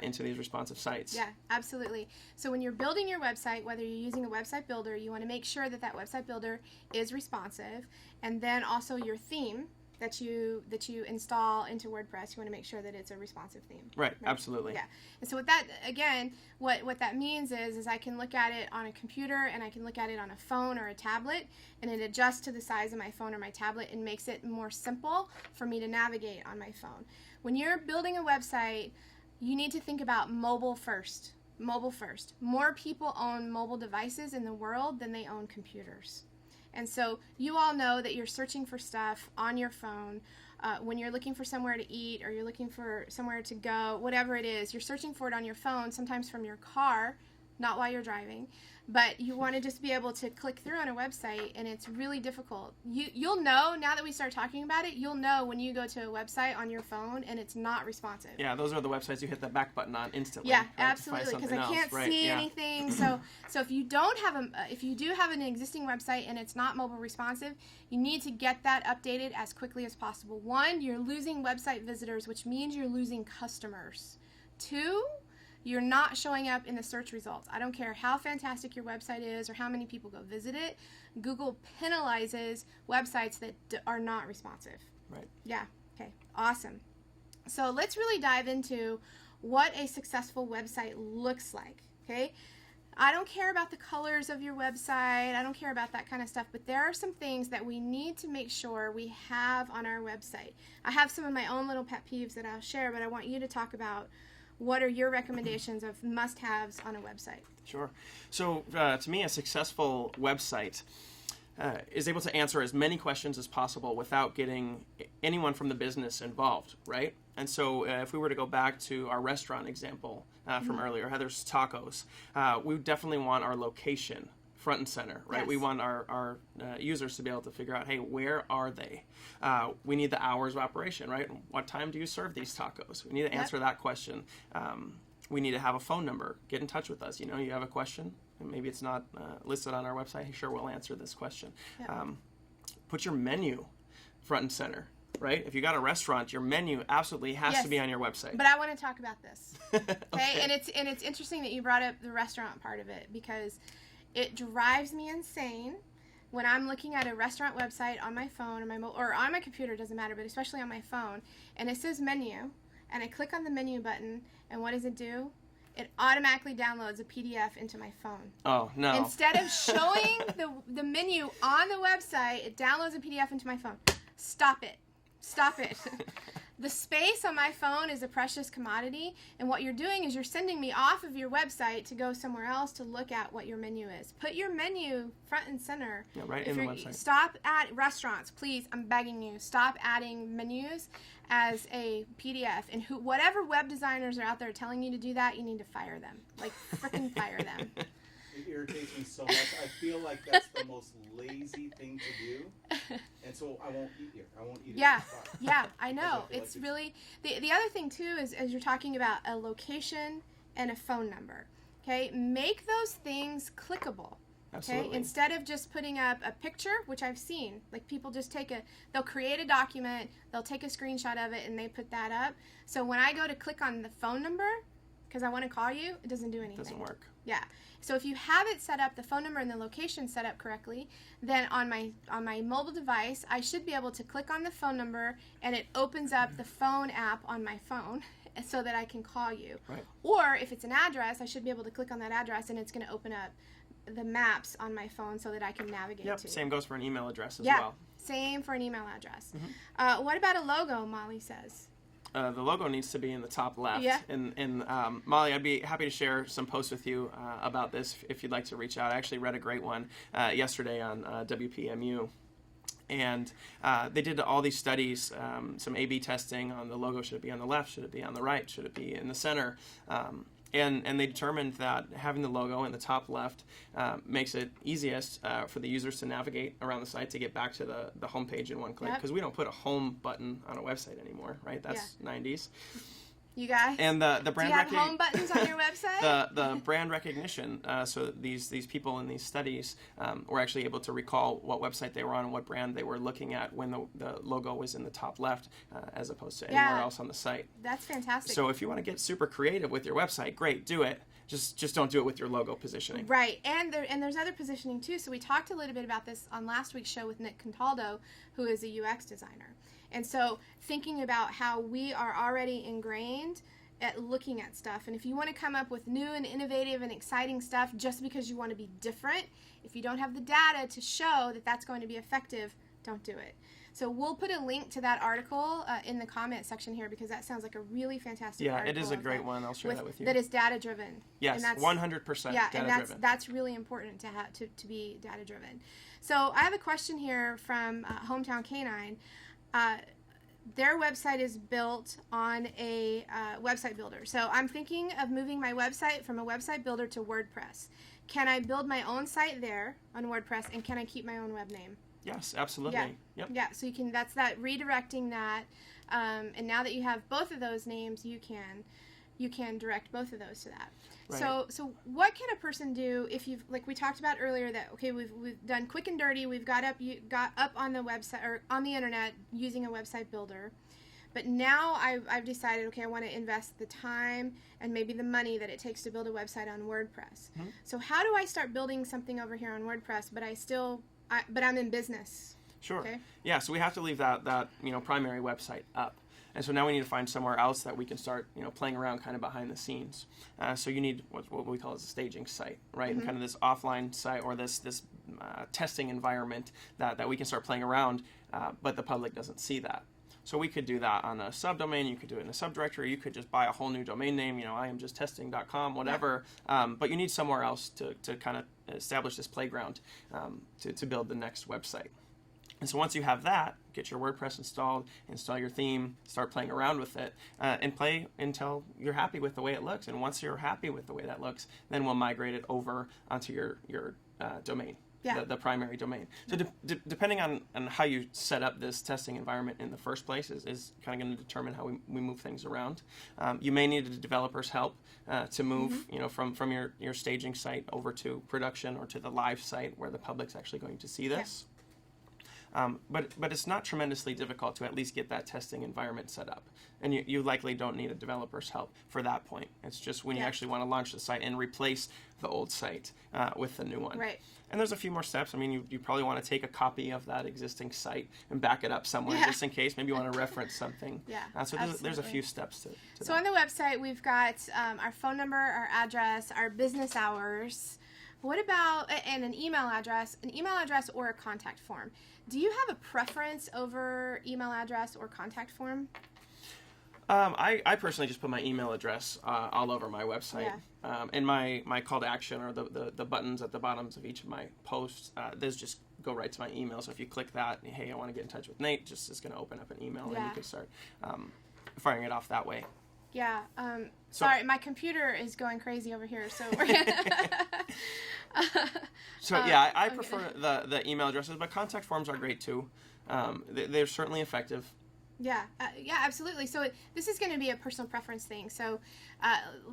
Speaker 3: into these responsive sites.
Speaker 2: Yeah, absolutely. So when you're building your website, whether you're using a website builder, you want to make sure that website builder is responsive, and then also your theme that you install into WordPress, you want to make sure that it's a responsive theme.
Speaker 3: Right, absolutely.
Speaker 2: Yeah. And so with that, again, what that means is I can look at it on a computer, and I can look at it on a phone or a tablet, and it adjusts to the size of my phone or my tablet and makes it more simple for me to navigate on my phone. When you're building a website, you need to think about mobile first. Mobile first. More people own mobile devices in the world than they own computers. And so you all know that you're searching for stuff on your phone when you're looking for somewhere to eat, or you're looking for somewhere to go, whatever it is, you're searching for it on your phone, sometimes from your car, not while you're driving. But you want to just be able to click through on a website, and it's really difficult. You'll know, now that we start talking about it, you'll know when you go to a website on your phone and it's not responsive.
Speaker 3: Yeah, those are the websites you hit the back button on instantly.
Speaker 2: Yeah,
Speaker 3: right,
Speaker 2: absolutely, because I can't see anything. So if you don't have if you do have an existing website and it's not mobile responsive, you need to get that updated as quickly as possible. 1, you're losing website visitors, which means you're losing customers. 2, you're not showing up in the search results. I don't care how fantastic your website is or how many people go visit it. Google penalizes websites that are not responsive.
Speaker 3: Right.
Speaker 2: Yeah. Okay. Awesome. So let's really dive into what a successful website looks like. Okay. I don't care about the colors of your website. I don't care about that kind of stuff. But there are some things that we need to make sure we have on our website. I have some of my own little pet peeves that I'll share, but I want you to talk about what are your recommendations of must-haves on a website.
Speaker 3: Sure. So to me, a successful website is able to answer as many questions as possible without getting anyone from the business involved, right? And so if we were to go back to our restaurant example from earlier, Heather's Tacos, we definitely want our location front and center, right?
Speaker 2: Yes.
Speaker 3: We want our users to be able to figure out, hey, where are they? We need the hours of operation, right? What time do you serve these tacos? We need to answer that question. We need to have a phone number. Get in touch with us. You have a question, and maybe it's not listed on our website. Hey, sure, we'll answer this question. Put your menu front and center, right? If you got a restaurant, your menu absolutely has to be on your website.
Speaker 2: But I want to talk about this.
Speaker 3: Okay.
Speaker 2: And it's interesting that you brought up the restaurant part of it, because it drives me insane when I'm looking at a restaurant website on my phone or on my computer, doesn't matter, but especially on my phone, and it says menu, and I click on the menu button, and what does it do? It automatically downloads a PDF into my phone.
Speaker 3: Oh, no.
Speaker 2: Instead of showing the menu on the website, it downloads a PDF into my phone. Stop it. Stop it. The space on my phone is a precious commodity, and what you're doing is you're sending me off of your website to go somewhere else to look at what your menu is. Put your menu front and center.
Speaker 3: Yeah, right in the website.
Speaker 2: Stop at restaurants, please. I'm begging you. Stop adding menus as a PDF. And whatever web designers are out there telling you to do that, you need to fire them. Like, frickin' fire them.
Speaker 1: It irritates me so much. I feel like that's the most lazy thing to do, and so I won't eat here. I won't eat it.
Speaker 2: Yeah, I know. It's really the other thing too is, as you're talking about a location and a phone number. Okay, make those things clickable.
Speaker 3: Absolutely.
Speaker 2: Okay, instead of just putting up a picture, which I've seen, like people just they'll create a document, they'll take a screenshot of it, and they put that up. So when I go to click on the phone number, because I want to call you, it doesn't do anything.
Speaker 3: It doesn't work.
Speaker 2: Yeah. So if you have it set up, the phone number and the location set up correctly, then on my mobile device, I should be able to click on the phone number, and it opens up the phone app on my phone so that I can call you.
Speaker 3: Right.
Speaker 2: Or if it's an address, I should be able to click on that address, and it's going to open up the maps on my phone so that I can navigate to.
Speaker 3: Same goes for an email address as well.
Speaker 2: Same for an email address. What about a logo, Molly says?
Speaker 3: The logo needs to be in the top left.
Speaker 2: Yeah.
Speaker 3: And Molly, I'd be happy to share some posts with you about this if you'd like to reach out. I actually read a great one yesterday on WPMU. And they did all these studies, some A/B testing on the logo. Should it be on the left? Should it be on the right? Should it be in the center? And they determined that having the logo in the top left makes it easiest for the users to navigate around the site to get back to the home page in one click. Because we don't put a home button on a website anymore, right? That's 90s.
Speaker 2: You guys?
Speaker 3: And the brand
Speaker 2: do you have home buttons on your website?
Speaker 3: the brand recognition. So these people in these studies were actually able to recall what website they were on and what brand they were looking at when the logo was in the top left, as opposed to anywhere else on the site.
Speaker 2: That's fantastic.
Speaker 3: So if you want to get super creative with your website, great, do it. Just don't do it with your logo positioning.
Speaker 2: Right, and there's other positioning too. So we talked a little bit about this on last week's show with Nick Contaldo, who is a UX designer. And so thinking about how we are already ingrained at looking at stuff. And if you want to come up with new and innovative and exciting stuff just because you want to be different, if you don't have the data to show that that's going to be effective, don't do it. So we'll put a link to that article in the comment section here, because that sounds like a really fantastic article.
Speaker 3: Yeah, it is a great one. I'll share that with you.
Speaker 2: That is data driven.
Speaker 3: Yes, 100% data driven.
Speaker 2: That's really important to have to be data driven. So I have a question here from Hometown Canine. Their website is built on a website builder. So I'm thinking of moving my website from a website builder to WordPress. Can I build my own site there on WordPress, and can I keep my own web name?
Speaker 3: Yes, absolutely.
Speaker 2: Yeah, so you can, that's that redirecting that. And now that you have both of those names, you can direct both of those to that. Right. So what can a person do if you've, like we talked about earlier, that okay, we've done quick and dirty, we've got up on the website or on the internet using a website builder, but now I've decided, okay, I want to invest the time and maybe the money that it takes to build a website on WordPress. Mm-hmm. So how do I start building something over here on WordPress, but I'm in business?
Speaker 3: Sure.
Speaker 2: Okay?
Speaker 3: Yeah, so we have to leave that primary website up. And so now we need to find somewhere else that we can start, playing around kind of behind the scenes. So you need what we call as a staging site, right? And kind of this offline site or this testing environment that we can start playing around, but the public doesn't see that. So we could do that on a subdomain. You could do it in a subdirectory. You could just buy a whole new domain name, iamjusttesting.com, whatever. But you need somewhere else to kind of establish this playground to build the next website. And so once you have that, get your WordPress installed, install your theme, start playing around with it, and play until you're happy with the way it looks. And once you're happy with the way that looks, then we'll migrate it over onto your domain. Yeah. The primary domain. So depending on how you set up this testing environment in the first place is kind of going to determine how we move things around. You may need a developer's help to move from your staging site over to production or to the live site where the public's actually going to see this. But it's not tremendously difficult to at least get that testing environment set up. And you likely don't need a developer's help for that point. It's just when you actually want to launch the site and replace the old site with the new one.
Speaker 2: Right.
Speaker 3: And there's a few more steps. I mean, you probably want to take a copy of that existing site and back it up somewhere just in case. Maybe you want to reference something. So there's a few steps to
Speaker 2: So
Speaker 3: that.
Speaker 2: on the website, we've got our phone number, our address, our business hours. What about, and an email address or a contact form. Do you have a preference over email address or contact form?
Speaker 3: I personally just put my email address all over my website. And my call to action or the buttons at the bottoms of each of my posts, those just go right to my email. So if you click that, hey, I want to get in touch with Nate, it's going to open up an email and you can start firing it off that way.
Speaker 2: Yeah. Sorry, my computer is going crazy over here. So we're
Speaker 3: I prefer the email addresses, but contact forms are great too. They're certainly effective.
Speaker 2: Yeah, absolutely. So this is going to be a personal preference thing. So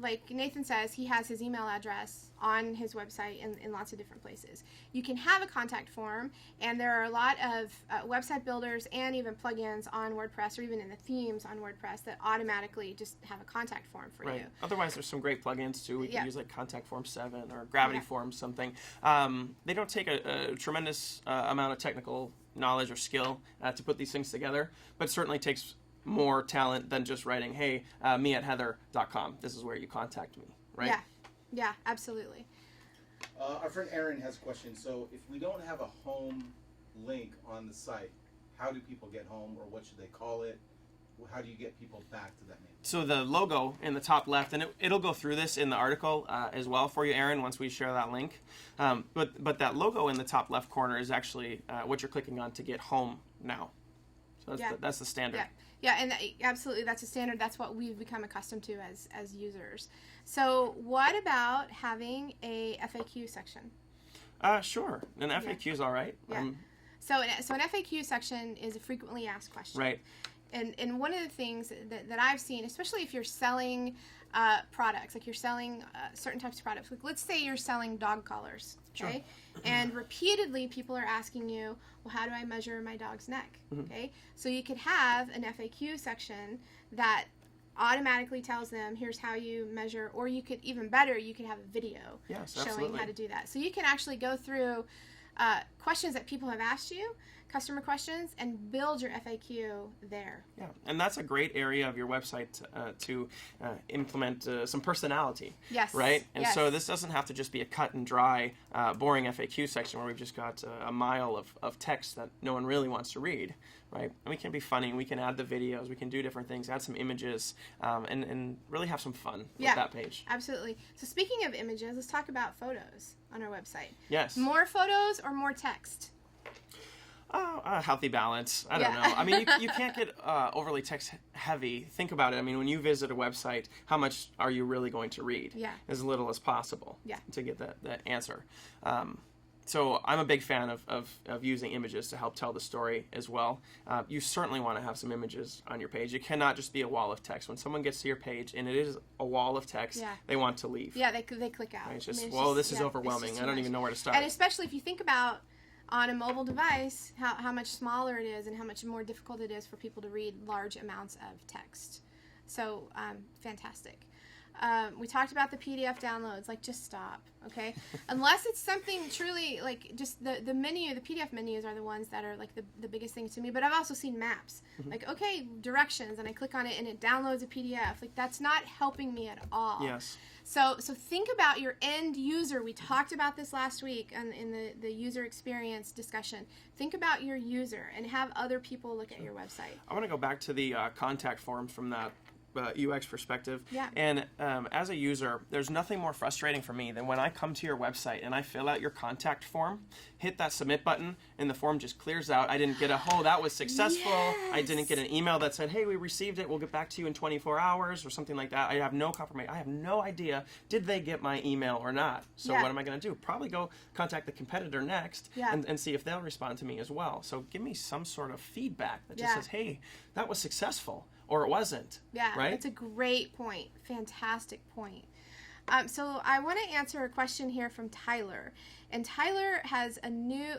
Speaker 2: like Nathan says, he has his email address on his website in lots of different places. You can have a contact form, and there are a lot of website builders and even plugins on WordPress or even in the themes on WordPress that automatically just have a contact form for you.
Speaker 3: Otherwise, there's some great plugins too. We can use like Contact Form 7 or Gravity Forms, something. They don't take a tremendous amount of technical knowledge or skill to put these things together, but it certainly takes more talent than just writing, hey, me@heather.com. This is where you contact me, right?
Speaker 2: Yeah, absolutely.
Speaker 1: Our friend Aaron has a question. So if we don't have a home link on the site, how do people get home, or what should they call it? How do you get people back to that name?
Speaker 3: So the logo in the top left, and it'll go through this in the article as well for you, Aaron, once we share that link. But that logo in the top left corner is actually what you're clicking on to get home now. So that's the standard.
Speaker 2: Yeah, and absolutely, that's a standard. That's what we've become accustomed to as users. So what about having a FAQ section?
Speaker 3: Sure. An FAQ is all right.
Speaker 2: Yeah. So an FAQ section is a frequently asked question.
Speaker 3: Right.
Speaker 2: And one of the things that I've seen, especially if you're selling products, like you're selling certain types of products, like let's say you're selling dog collars, okay? Sure. And repeatedly people are asking you, well, how do I measure my dog's neck, okay? So you could have an FAQ section that automatically tells them, here's how you measure, or you could, even better, you could have a video showing how to do that. So you can actually go through questions that people have asked you, customer questions, and build your FAQ there. Yeah,
Speaker 3: and that's a great area of your website to implement some personality.
Speaker 2: Yes.
Speaker 3: Right? And so this doesn't have to just be a cut and dry, boring FAQ section where we've just got a mile of text that no one really wants to read. Right? And we can be funny, we can add the videos, we can do different things, add some images, and really have some fun with that page.
Speaker 2: Absolutely. So speaking of images, let's talk about photos on our website.
Speaker 3: Yes.
Speaker 2: More photos or more text?
Speaker 3: A healthy balance. I don't know. I mean, you can't get overly text heavy. Think about it. I mean, when you visit a website, how much are you really going to read?
Speaker 2: Yeah.
Speaker 3: As little as possible to get that answer. So I'm a big fan of using images to help tell the story as well. You certainly want to have some images on your page. It cannot just be a wall of text. When someone gets to your page and it is a wall of text, they want to leave.
Speaker 2: Yeah, they click out.
Speaker 3: Right? It's just, this is overwhelming. I don't even know where to start.
Speaker 2: And especially if you think about on a mobile device, how much smaller it is and how much more difficult it is for people to read large amounts of text. So, fantastic. We talked about the PDF downloads. Like, just stop, okay? Unless it's something truly, like, just the menu, the PDF menus are the ones that are, like, the biggest thing to me. But I've also seen maps. Like, okay, directions, and I click on it, and it downloads a PDF. Like, that's not helping me at all.
Speaker 3: Yes.
Speaker 2: So think about your end user. We talked about this last week in the user experience discussion. Think about your user and have other people look at your website.
Speaker 3: I want to go back to the contact form from that UX perspective.
Speaker 2: Yeah.
Speaker 3: And as a user, there's nothing more frustrating for me than when I come to your website and I fill out your contact form, hit that submit button, and the form just clears out. I didn't get that was successful.
Speaker 2: Yes.
Speaker 3: I didn't get an email that said, hey, we received it. We'll get back to you in 24 hours or something like that. I have no confirmation. I have no idea, did they get my email or not? So what am I going to do? Probably go contact the competitor next and see if they'll respond to me as well. So give me some sort of feedback that just says, hey, that was successful. Or it wasn't.
Speaker 2: Yeah,
Speaker 3: right?
Speaker 2: That's a great point. Fantastic point. So I want to answer a question here from Tyler. And Tyler has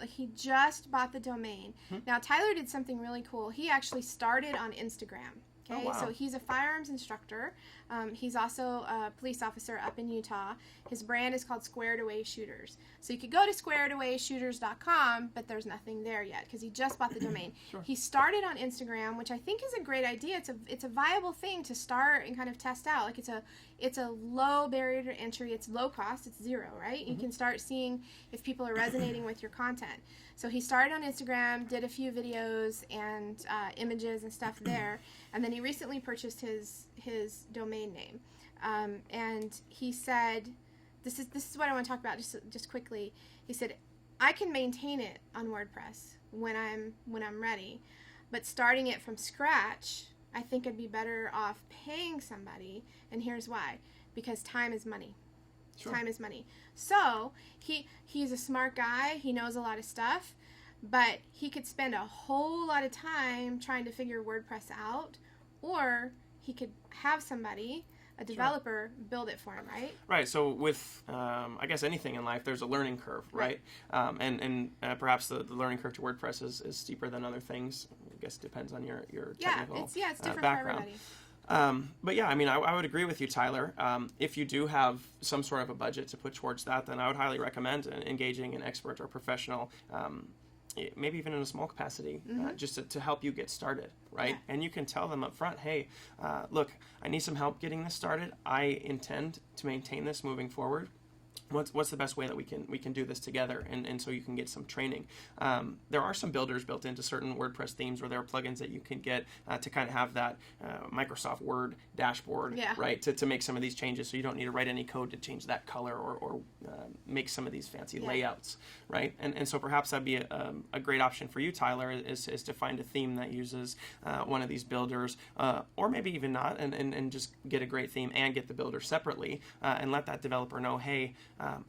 Speaker 2: he just bought the domain. Now, Tyler did something really cool. He actually started on Instagram. Okay,
Speaker 3: oh, wow.
Speaker 2: So he's a firearms instructor. He's also a police officer up in Utah. His brand is called Squared Away Shooters. So you could go to squaredawayshooters.com, but there's nothing there yet because he just bought the domain.
Speaker 3: Sure.
Speaker 2: He started on Instagram, which I think is a great idea. It's a viable thing to start and kind of test out. Like it's a low barrier to entry. It's low cost. It's zero, right? You can start seeing if people are resonating with your content. So he started on Instagram, did a few videos and images and stuff there, and then he recently purchased his domain name. And he said, this is what I want to talk about just quickly. He said, I can maintain it on WordPress when I'm ready, but starting it from scratch, I think I'd be better off paying somebody, and here's why. Because time is money. Sure. Time is money. So he's a smart guy. He knows a lot of stuff, but he could spend a whole lot of time trying to figure WordPress out, or he could have somebody, a developer, build it for him, right?
Speaker 3: Right. So with, I guess, anything in life, there's a learning curve, right? And perhaps the learning curve to WordPress is steeper than other things. I guess it depends on your technical
Speaker 2: it's different
Speaker 3: background.
Speaker 2: for everybody.
Speaker 3: But yeah, I mean, I would agree with you, Tyler. If you do have some sort of a budget to put towards that, then I would highly recommend engaging an expert or professional, maybe even in a small capacity, just to help you get started, right? Yeah. And you can tell them up front, hey, look, I need some help getting this started. I intend to maintain this moving forward. What's the best way that we can do this together, and so you can get some training. There are some builders built into certain WordPress themes where there are plugins that you can get to kind of have that Microsoft Word dashboard, right, to make some of these changes, so you don't need to write any code to change that color or make some of these fancy layouts, right? And so perhaps that'd be a great option for you, Tyler, is to find a theme that uses one of these builders, or maybe even not, and just get a great theme and get the builder separately, and let that developer know, hey,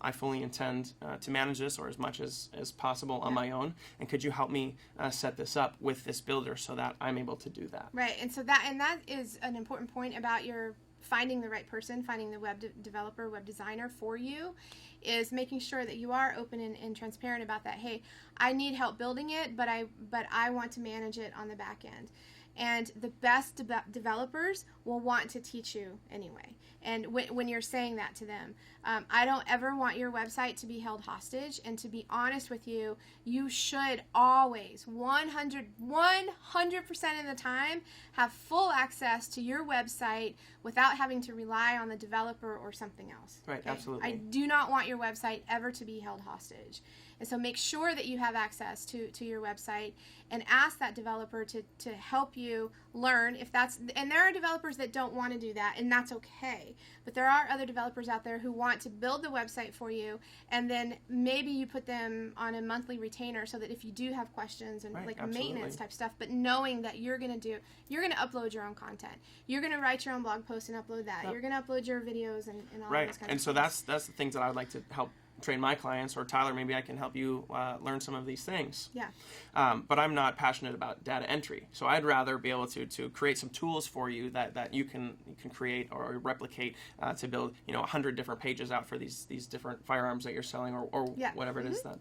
Speaker 3: I fully intend to manage this, or as much as possible on my own, and could you help me set this up with this builder so that I'm able to do that?
Speaker 2: Right, and so that is an important point about your finding the right person, finding the web developer, web designer for you, is making sure that you are open and transparent about that. Hey, I need help building it, but I want to manage it on the back end. And the best developers will want to teach you anyway. And when you're saying that to them, I don't ever want your website to be held hostage. And to be honest with you, you should always, 100% of the time, have full access to your website without having to rely on the developer or something else.
Speaker 3: Right, okay? Absolutely.
Speaker 2: I do not want your website ever to be held hostage. And so make sure that you have access to your website, and ask that developer to help you learn if that's, and there are developers that don't want to do that, and that's okay. But there are other developers out there who want to build the website for you, and then maybe you put them on a monthly retainer so that if you do have questions and maintenance type stuff, but knowing that you're going to upload your own content. You're going to write your own blog post and upload that. Yep. You're going to upload your videos and all those kinds of things.
Speaker 3: And so that's the things that I would like to help train my clients, or Tyler, maybe I can help you learn some of these things.
Speaker 2: Yeah.
Speaker 3: But I'm not passionate about data entry, so I'd rather be able to create some tools for you that you can create or replicate to build 100 different pages out for these different firearms that you're selling, or whatever it is that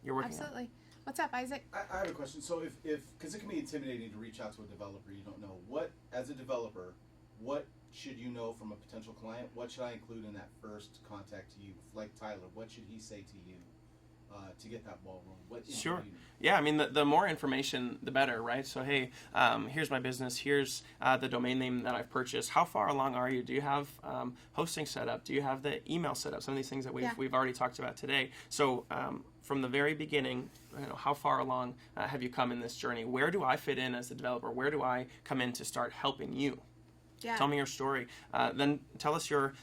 Speaker 3: you're working on.
Speaker 2: Absolutely. What's up, Isaac?
Speaker 1: I have a question. So if because it can be intimidating to reach out to a developer you don't know, as a developer, what should you know from a potential client? What should I include in that first contact to you? Like Tyler, what should he say to you to get that ball rolling? What
Speaker 3: Sure.
Speaker 1: do you need?
Speaker 3: Yeah, I mean, the more information, the better, right? So, hey, here's my business. Here's the domain name that I've purchased. How far along are you? Do you have hosting set up? Do you have the email set up? Some of these things that we've already talked about today. So, from the very beginning, how far along have you come in this journey? Where do I fit in as the developer? Where do I come in to start helping you?
Speaker 2: Yeah.
Speaker 3: Tell me your story. Then tell us your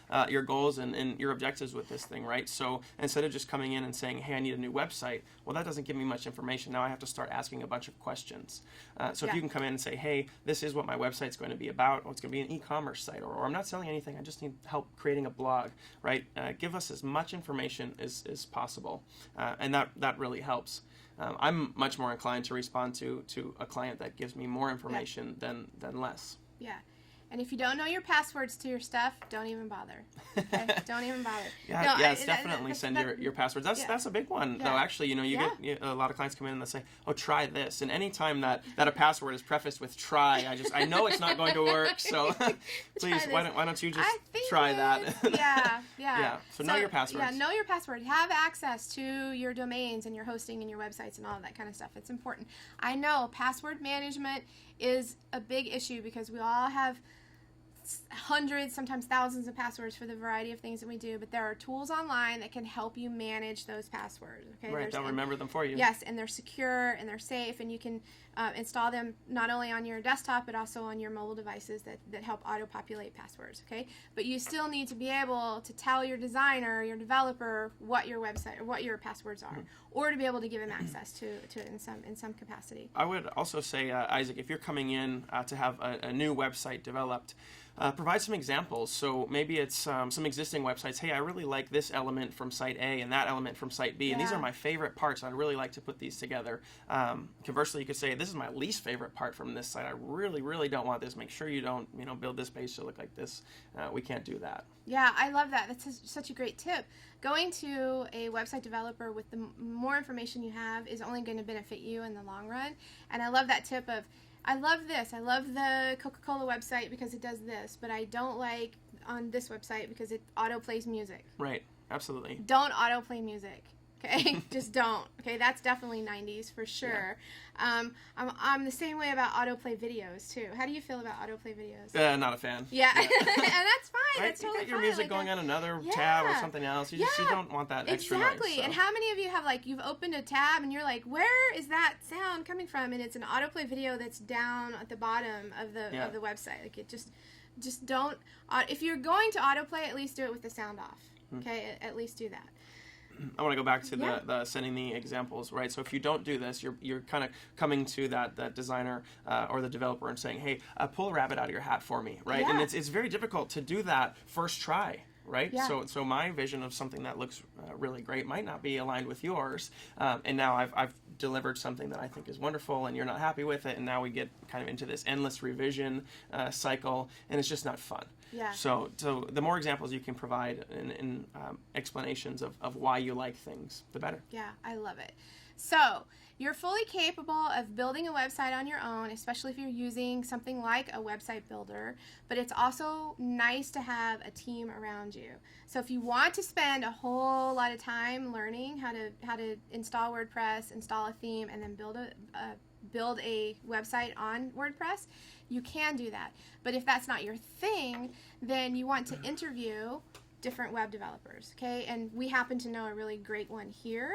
Speaker 3: goals and your objectives with this thing, right? So instead of just coming in and saying, hey, I need a new website, well, that doesn't give me much information. Now I have to start asking a bunch of questions. So if you can come in and say, hey, this is what my website's going to be about, or it's going to be an e-commerce site, or I'm not selling anything, I just need help creating a blog, right? Give us as much information as possible. And that really helps. I'm much more inclined to respond to a client that gives me more information than less.
Speaker 2: Yeah. And if you don't know your passwords to your stuff, don't even bother. Okay? Don't even bother.
Speaker 3: Yes, definitely send your passwords. That's a big one, though. Actually, you get a lot of clients come in and they say, "Oh, try this." And anytime that a password is prefaced with "try," I know it's not going to work. So please, why don't you just try that?
Speaker 2: Yeah.
Speaker 3: So know your passwords.
Speaker 2: Yeah, know your password. Have access to your domains and your hosting and your websites and all of that kind of stuff. It's important. I know password management is a big issue because we all have hundreds, sometimes thousands of passwords for the variety of things that we do, but there are tools online that can help you manage those passwords. Okay,
Speaker 3: right, they'll remember them for you.
Speaker 2: Yes, and they're secure and they're safe, and you can install them not only on your desktop but also on your mobile devices that help auto-populate passwords. Okay, but you still need to be able to tell your designer, your developer, what your website or what your passwords are, or to be able to give them access to it in some capacity.
Speaker 3: I would also say, Isaac, if you're coming in to have a new website developed, provide some examples. So maybe it's some existing websites. Hey, I really like this element from site A and that element from site B, and these are my favorite parts. I'd really like to put these together. Conversely, you could say, this is my least favorite part from this site. I really, really don't want this. Make sure you don't, build this page to look like this. We can't do that. Yeah,
Speaker 2: I love that. That's such a great tip. Going to a website developer with the more information you have is only going to benefit you in the long run. And I love that tip of, I love this. I love the Coca-Cola website because it does this, but I don't like on this website because it auto-plays music.
Speaker 3: Right. Absolutely.
Speaker 2: Don't auto-play music. Okay? Just don't. Okay? That's definitely 90s for sure. Yeah. I'm the same way about autoplay videos too. How do you feel about autoplay videos?
Speaker 3: Not a fan.
Speaker 2: Yeah. And that's fine.
Speaker 3: Right?
Speaker 2: That's totally fine.
Speaker 3: You got your music going on another tab or something else. You don't want that extra noise.
Speaker 2: Exactly. So. And how many of you have you've opened a tab and you're like, where is that sound coming from? And it's an autoplay video that's down at the bottom of the website. Like it just don't. If you're going to autoplay, at least do it with the sound off. Okay. At least do that.
Speaker 3: I want to go back to the sending the examples, right? So if you don't do this, you're kind of coming to that designer or the developer and saying, hey, pull a rabbit out of your hat for me, right? Yeah. And it's very difficult to do that first try, right? Yeah. So my vision of something that looks really great might not be aligned with yours, and now I've delivered something that I think is wonderful, and you're not happy with it, and now we get kind of into this endless revision cycle, and it's just not fun.
Speaker 2: Yeah.
Speaker 3: So the more examples you can provide in explanations of why you like things, the better.
Speaker 2: Yeah, I love it. So you're fully capable of building a website on your own, especially if you're using something like a website builder, but it's also nice to have a team around you. So if you want to spend a whole lot of time learning how to install WordPress, install a theme, and then build a website on WordPress, you can do that. But if that's not your thing, then you want to interview different web developers, okay? And we happen to know a really great one here.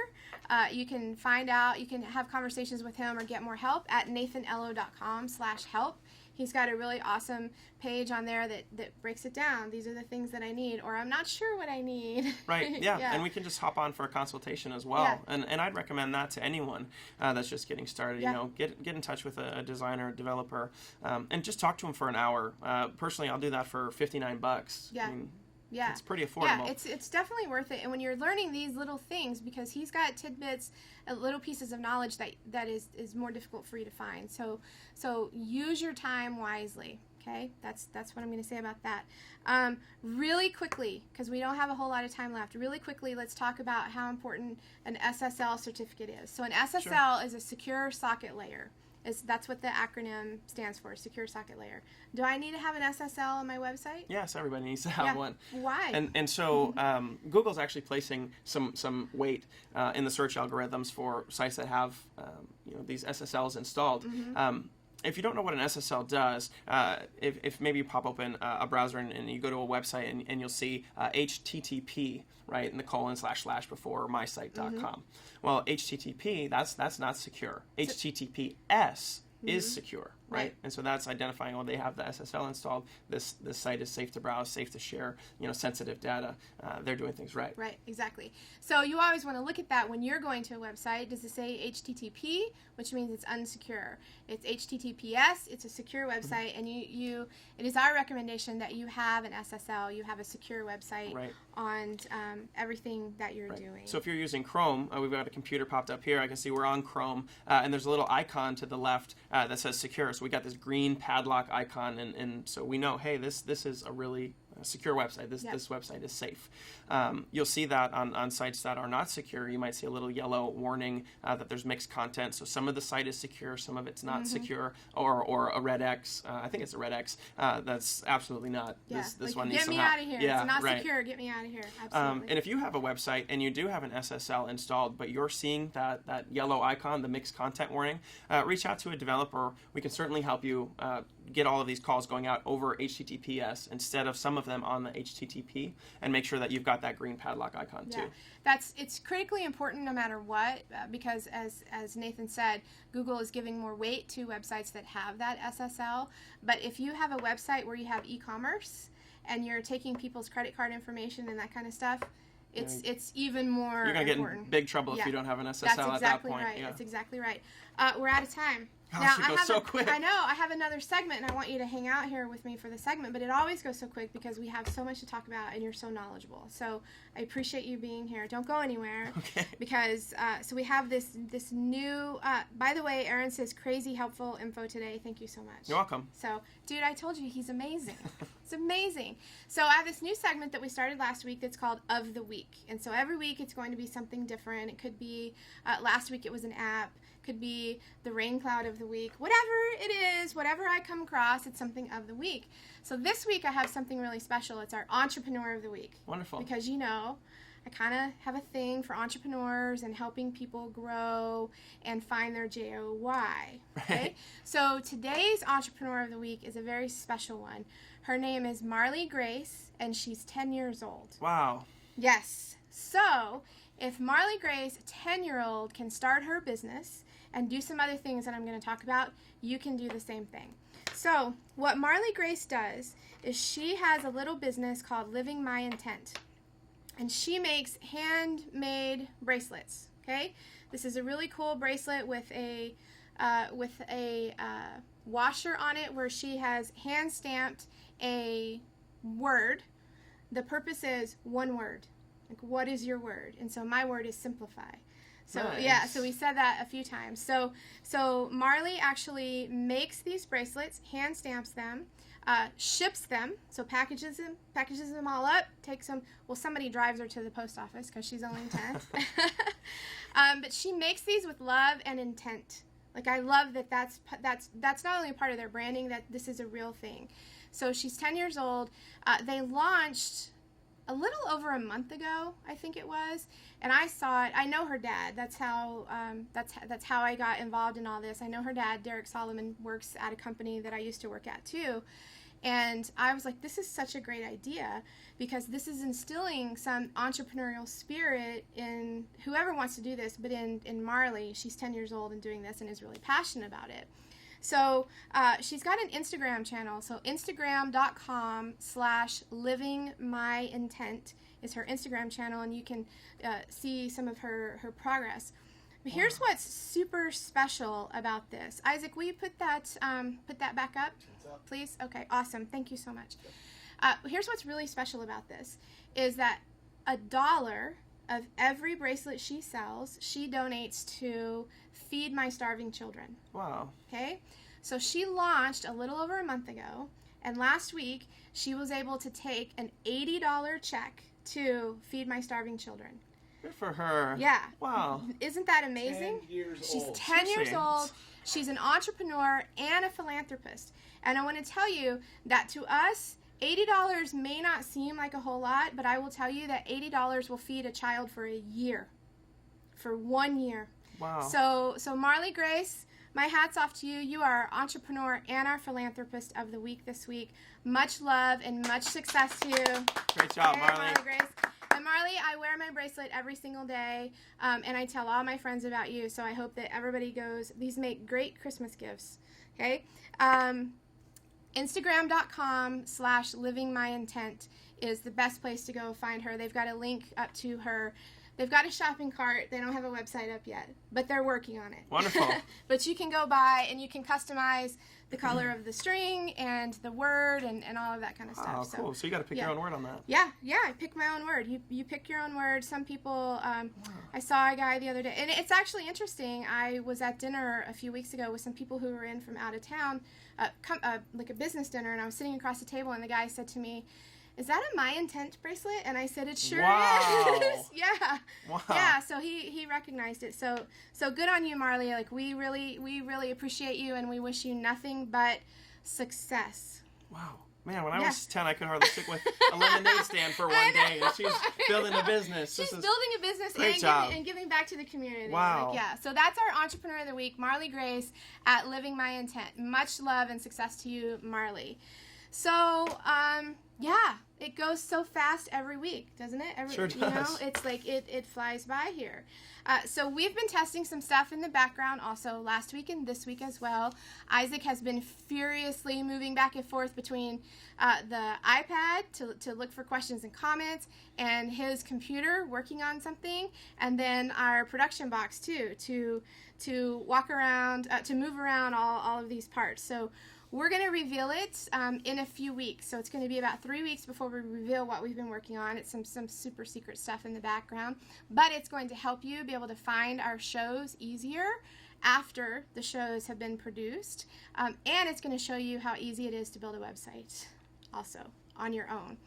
Speaker 2: You can find out, you can have conversations with him or get more help at nathanello.com/help. He's got a really awesome page on there that breaks it down. These are the things that I need, or I'm not sure what I need.
Speaker 3: Right, yeah. And we can just hop on for a consultation as well. Yeah. And I'd recommend that to anyone that's just getting started. Yeah. Get in touch with a designer, a developer, and just talk to him for an hour. Personally, I'll do that for $59.
Speaker 2: Yeah.
Speaker 3: Yeah. It's pretty affordable.
Speaker 2: Yeah, it's definitely worth it. And when you're learning these little things, because he's got tidbits, little pieces of knowledge that is more difficult for you to find. So use your time wisely. Okay, that's what I'm going to say about that. Really quickly, because we don't have a whole lot of time left. Really quickly, let's talk about how important an SSL certificate is. So an SSL is a secure socket layer. That's what the acronym stands for, Secure Socket Layer. Do I need to have an SSL on my website?
Speaker 3: Yes, everybody needs to have one.
Speaker 2: Why?
Speaker 3: And so Google's actually placing some weight in the search algorithms for sites that have these SSLs installed. If you don't know what an SSL does, if maybe you pop open a browser and you go to a website and you'll see HTTP, right, in the colon / before mysite.com. Well, HTTP, that's not secure. HTTPS is secure, right? And so that's identifying, they have the SSL installed. This site is safe to browse, safe to share, sensitive data. They're doing things right.
Speaker 2: Right, exactly. So you always want to look at that when you're going to a website. Does it say HTTP, which means it's unsecure? It's HTTPS, it's a secure website, and it is our recommendation that you have an SSL, you have a secure website on everything that you're doing.
Speaker 3: So if you're using Chrome, we've got a computer popped up here. I can see we're on Chrome, and there's a little icon to the left that says secure. So we got this green padlock icon, and so we know, hey, this is a really secure website. This website is safe. You'll see that on sites that are not secure. You might see a little yellow warning that there's mixed content. So some of the site is secure, some of it's not secure, or a red X. I think it's a red X. That's absolutely not. This one needs
Speaker 2: get me out of here. It's not secure. Get me out of here. Absolutely.
Speaker 3: And if you have a website and you do have an SSL installed, but you're seeing that yellow icon, the mixed content warning, reach out to a developer. We can certainly help you get all of these calls going out over HTTPS instead of some of them on the HTTP, and make sure that you've got that green padlock icon too.
Speaker 2: It's critically important no matter what, because as Nathan said, Google is giving more weight to websites that have that SSL. But if you have a website where you have e-commerce and you're taking people's credit card information and that kind of stuff, it's even more
Speaker 3: You're going to get
Speaker 2: important.
Speaker 3: in big trouble if you don't have an SSL
Speaker 2: That's
Speaker 3: at that point.
Speaker 2: Right. That's exactly right. We're out of time.
Speaker 3: Gosh, it goes so quick.
Speaker 2: I know. I have another segment, and I want you to hang out here with me for the segment, but it always goes so quick because we have so much to talk about, and you're so knowledgeable. So I appreciate you being here. Don't go anywhere.
Speaker 3: Okay.
Speaker 2: Because, so we have this new, by the way, Aaron says crazy helpful info today. Thank you so much.
Speaker 3: You're welcome.
Speaker 2: So, dude, I told you, he's amazing. It's amazing. So I have this new segment that we started last week that's called Of the Week. And so every week it's going to be something different. It could be, last week it was an app. Could be the rain cloud of the week. Whatever it is, whatever I come across, it's something of the week. So this week I have something really special. It's our Entrepreneur of the Week.
Speaker 3: Wonderful.
Speaker 2: Because, I kind of have a thing for entrepreneurs and helping people grow and find their JOY. Okay?
Speaker 3: Right.
Speaker 2: So today's Entrepreneur of the Week is a very special one. Her name is Marley Grace, and she's 10 years old.
Speaker 3: Wow.
Speaker 2: Yes. So if Marley Grace, a 10-year-old, can start her business and do some other things that I'm going to talk about, you can do the same thing. So what Marley Grace does is she has a little business called Living My Intent. And she makes handmade bracelets, okay? This is a really cool bracelet with a washer on it where she has hand-stamped a word. The purpose is one word. Like, what is your word? And so my word is simplify. So
Speaker 3: nice.
Speaker 2: So we said that a few times. So Marley actually makes these bracelets, hand stamps them, ships them, so packages them all up, takes them. Well, somebody drives her to the post office because she's only 10. But she makes these with love and intent. Like, I love that. That's not only a part of their branding, that this is a real thing. So she's 10 years old. They launched a little over a month ago, I think it was, and I saw it. I know her dad. That's how I got involved in all this. I know her dad, Derek Solomon, works at a company that I used to work at too, and I was like, this is such a great idea because this is instilling some entrepreneurial spirit in whoever wants to do this, but in Marley. She's 10 years old and doing this and is really passionate about it. So she's got an Instagram channel. So Instagram.com/livingmyintent is her Instagram channel, and you can see some of her progress. But here's what's super special about this. Isaac, will you put that back up, please? Okay, awesome. Thank you so much. Here's what's really special about this is that $1 of every bracelet she sells, she donates to Feed My Starving Children.
Speaker 3: Wow.
Speaker 2: Okay? So she launched a little over a month ago, and last week she was able to take an $80 check to Feed My Starving Children.
Speaker 3: Good for her.
Speaker 2: Yeah.
Speaker 3: Wow.
Speaker 2: Isn't that amazing?
Speaker 1: 10 years
Speaker 2: She's
Speaker 1: old.
Speaker 2: 10 years
Speaker 3: Seriously.
Speaker 2: old. She's an entrepreneur and a philanthropist. And I want to tell you that to us, $80 may not seem like a whole lot, but I will tell you that $80 will feed a child for a year. For 1 year.
Speaker 3: Wow.
Speaker 2: So Marley Grace, my hat's off to you. You are our entrepreneur and our philanthropist of the week this week. Much love and much success to you.
Speaker 3: Great job,
Speaker 2: Hey,
Speaker 3: Marley.
Speaker 2: Grace. And Marley, I wear my bracelet every single day, and I tell all my friends about you, so I hope that everybody goes. These make great Christmas gifts, okay? Instagram.com/livingmyintent is the best place to go find her. They've got a link up to her. They've got a shopping cart. They don't have a website up yet, but they're working on it.
Speaker 3: Wonderful.
Speaker 2: But you can go by and you can customize the color of the string and the word and all of that kind of stuff.
Speaker 3: Oh, cool. So you got to pick
Speaker 2: yeah.
Speaker 3: your own word on that.
Speaker 2: Yeah, I pick my own word. You pick your own word. Some people, I saw a guy the other day, and it's actually interesting. I was at dinner a few weeks ago with some people who were in from out of town, like a business dinner, and I was sitting across the table, and the guy said to me, "Is that a My Intent bracelet?" And I said, "It sure is." Yeah.
Speaker 3: Wow.
Speaker 2: Yeah, so he recognized it. So good on you, Marley. Like we really appreciate you, and we wish you nothing but success.
Speaker 3: Wow. Man, when I was 10, I could hardly stick with a lemonade stand for one day, and she's building a business.
Speaker 2: She's building a business and giving back to the community.
Speaker 3: Wow.
Speaker 2: Like, yeah. So that's our Entrepreneur of the Week, Marley Grace at Living My Intent. Much love and success to you, Marley. So, yeah, it goes so fast every week, doesn't it?
Speaker 3: Sure does.
Speaker 2: You know, it's like it flies by here. So we've been testing some stuff in the background also last week and this week as well. Isaac has been furiously moving back and forth between the iPad to look for questions and comments and his computer working on something, and then our production box too to walk around, to move around all of these parts. So we're going to reveal it in a few weeks. So it's going to be about 3 weeks before we reveal what we've been working on. It's some super secret stuff in the background. But it's going to help you be able to find our shows easier after the shows have been produced. And it's going to show you how easy it is to build a website also on your own.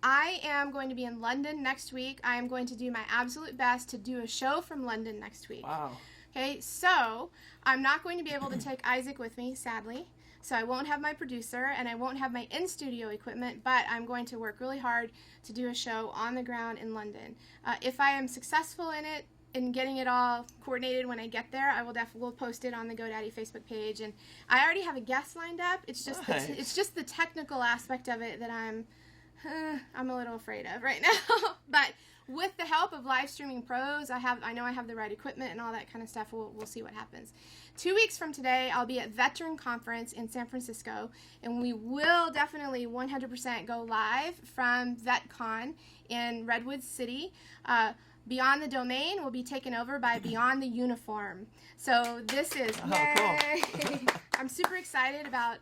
Speaker 2: I am going to be in London next week. I am going to do my absolute best to do a show from London next week.
Speaker 3: Wow.
Speaker 2: Okay, so I'm not going to be able to take Isaac with me, sadly. So I won't have my producer and I won't have my in-studio equipment, but I'm going to work really hard to do a show on the ground in London. If I am successful in it, in getting it all coordinated when I get there, I will we'll post it on the GoDaddy Facebook page. And I already have a guest lined up. It's just
Speaker 3: Nice.
Speaker 2: it's just the technical aspect of it that I'm a little afraid of right now. But with the help of Live Streaming Pros, I know I have the right equipment and all that kind of stuff. We'll see what happens. 2 weeks from today, I'll be at Veteran Conference in San Francisco, and we will definitely 100% go live from VetCon in Redwood City. Beyond the Domain will be taken over by Beyond the Uniform. So this is, yay!
Speaker 3: Cool.
Speaker 2: I'm super excited about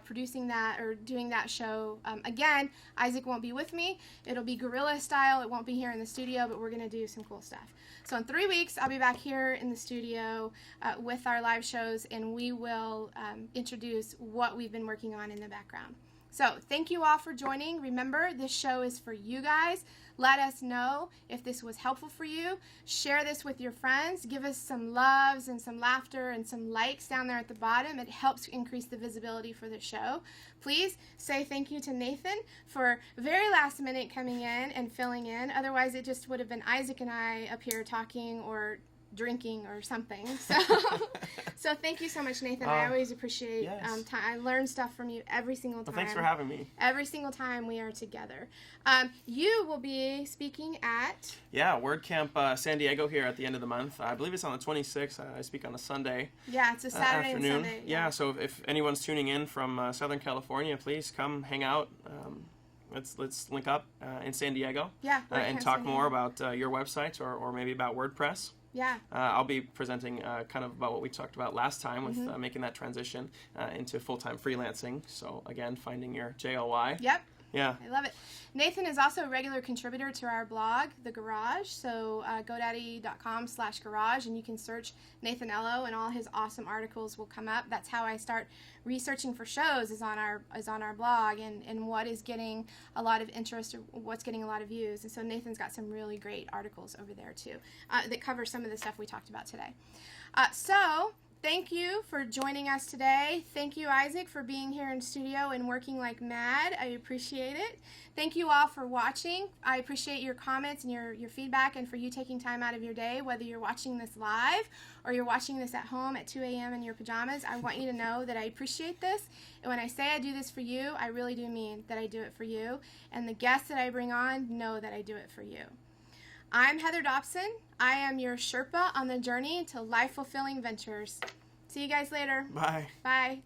Speaker 2: producing that or doing that show. Again, Isaac won't be with me. It'll be guerrilla style. It won't be here in the studio, but we're going to do some cool stuff. So in 3 weeks, I'll be back here in the studio with our live shows, and we will introduce what we've been working on in the background. So thank you all for joining. Remember, this show is for you guys. Let us know if this was helpful for you. Share this with your friends. Give us some loves and some laughter and some likes down there at the bottom. It helps increase the visibility for the show. Please say thank you to Nathan for very last minute coming in and filling in. Otherwise, it just would have been Isaac and I up here talking or drinking or something. So thank you so much, Nathan. I always appreciate
Speaker 3: yes.
Speaker 2: time. I learn stuff from you every single time.
Speaker 3: Well, thanks for having me.
Speaker 2: Every single time we are together. You will be speaking at...
Speaker 3: Yeah, WordCamp San Diego here at the end of the month. I believe it's on the 26th. I speak on a Sunday.
Speaker 2: Yeah, it's a Saturday
Speaker 3: afternoon.
Speaker 2: and Sunday.
Speaker 3: Yeah, so if anyone's tuning in from Southern California, please come hang out. Let's link up in San Diego.
Speaker 2: Yeah,
Speaker 3: and talk more about your websites or maybe about WordPress.
Speaker 2: Yeah.
Speaker 3: I'll be presenting kind of about what we talked about last time with making that transition into full-time freelancing. So again, finding your JOY.
Speaker 2: Yep.
Speaker 3: Yeah.
Speaker 2: I love it. Nathan is also a regular contributor to our blog, The Garage. So GoDaddy.com/garage, and you can search Nathan Ello, and all his awesome articles will come up. That's how I start researching for shows, is on our blog, and what is getting a lot of interest, or what's getting a lot of views. And so Nathan's got some really great articles over there too that cover some of the stuff we talked about today. So thank you for joining us today. Thank you, Isaac, for being here in studio and working like mad. I appreciate it. Thank you all for watching. I appreciate your comments and your feedback, and for you taking time out of your day, whether you're watching this live or you're watching this at home at 2 a.m. in your pajamas. I want you to know that I appreciate this. And when I say I do this for you, I really do mean that I do it for you. And the guests that I bring on know that I do it for you. I'm Heather Dobson. I am your Sherpa on the journey to life-fulfilling ventures. See you guys later.
Speaker 3: Bye.
Speaker 2: Bye.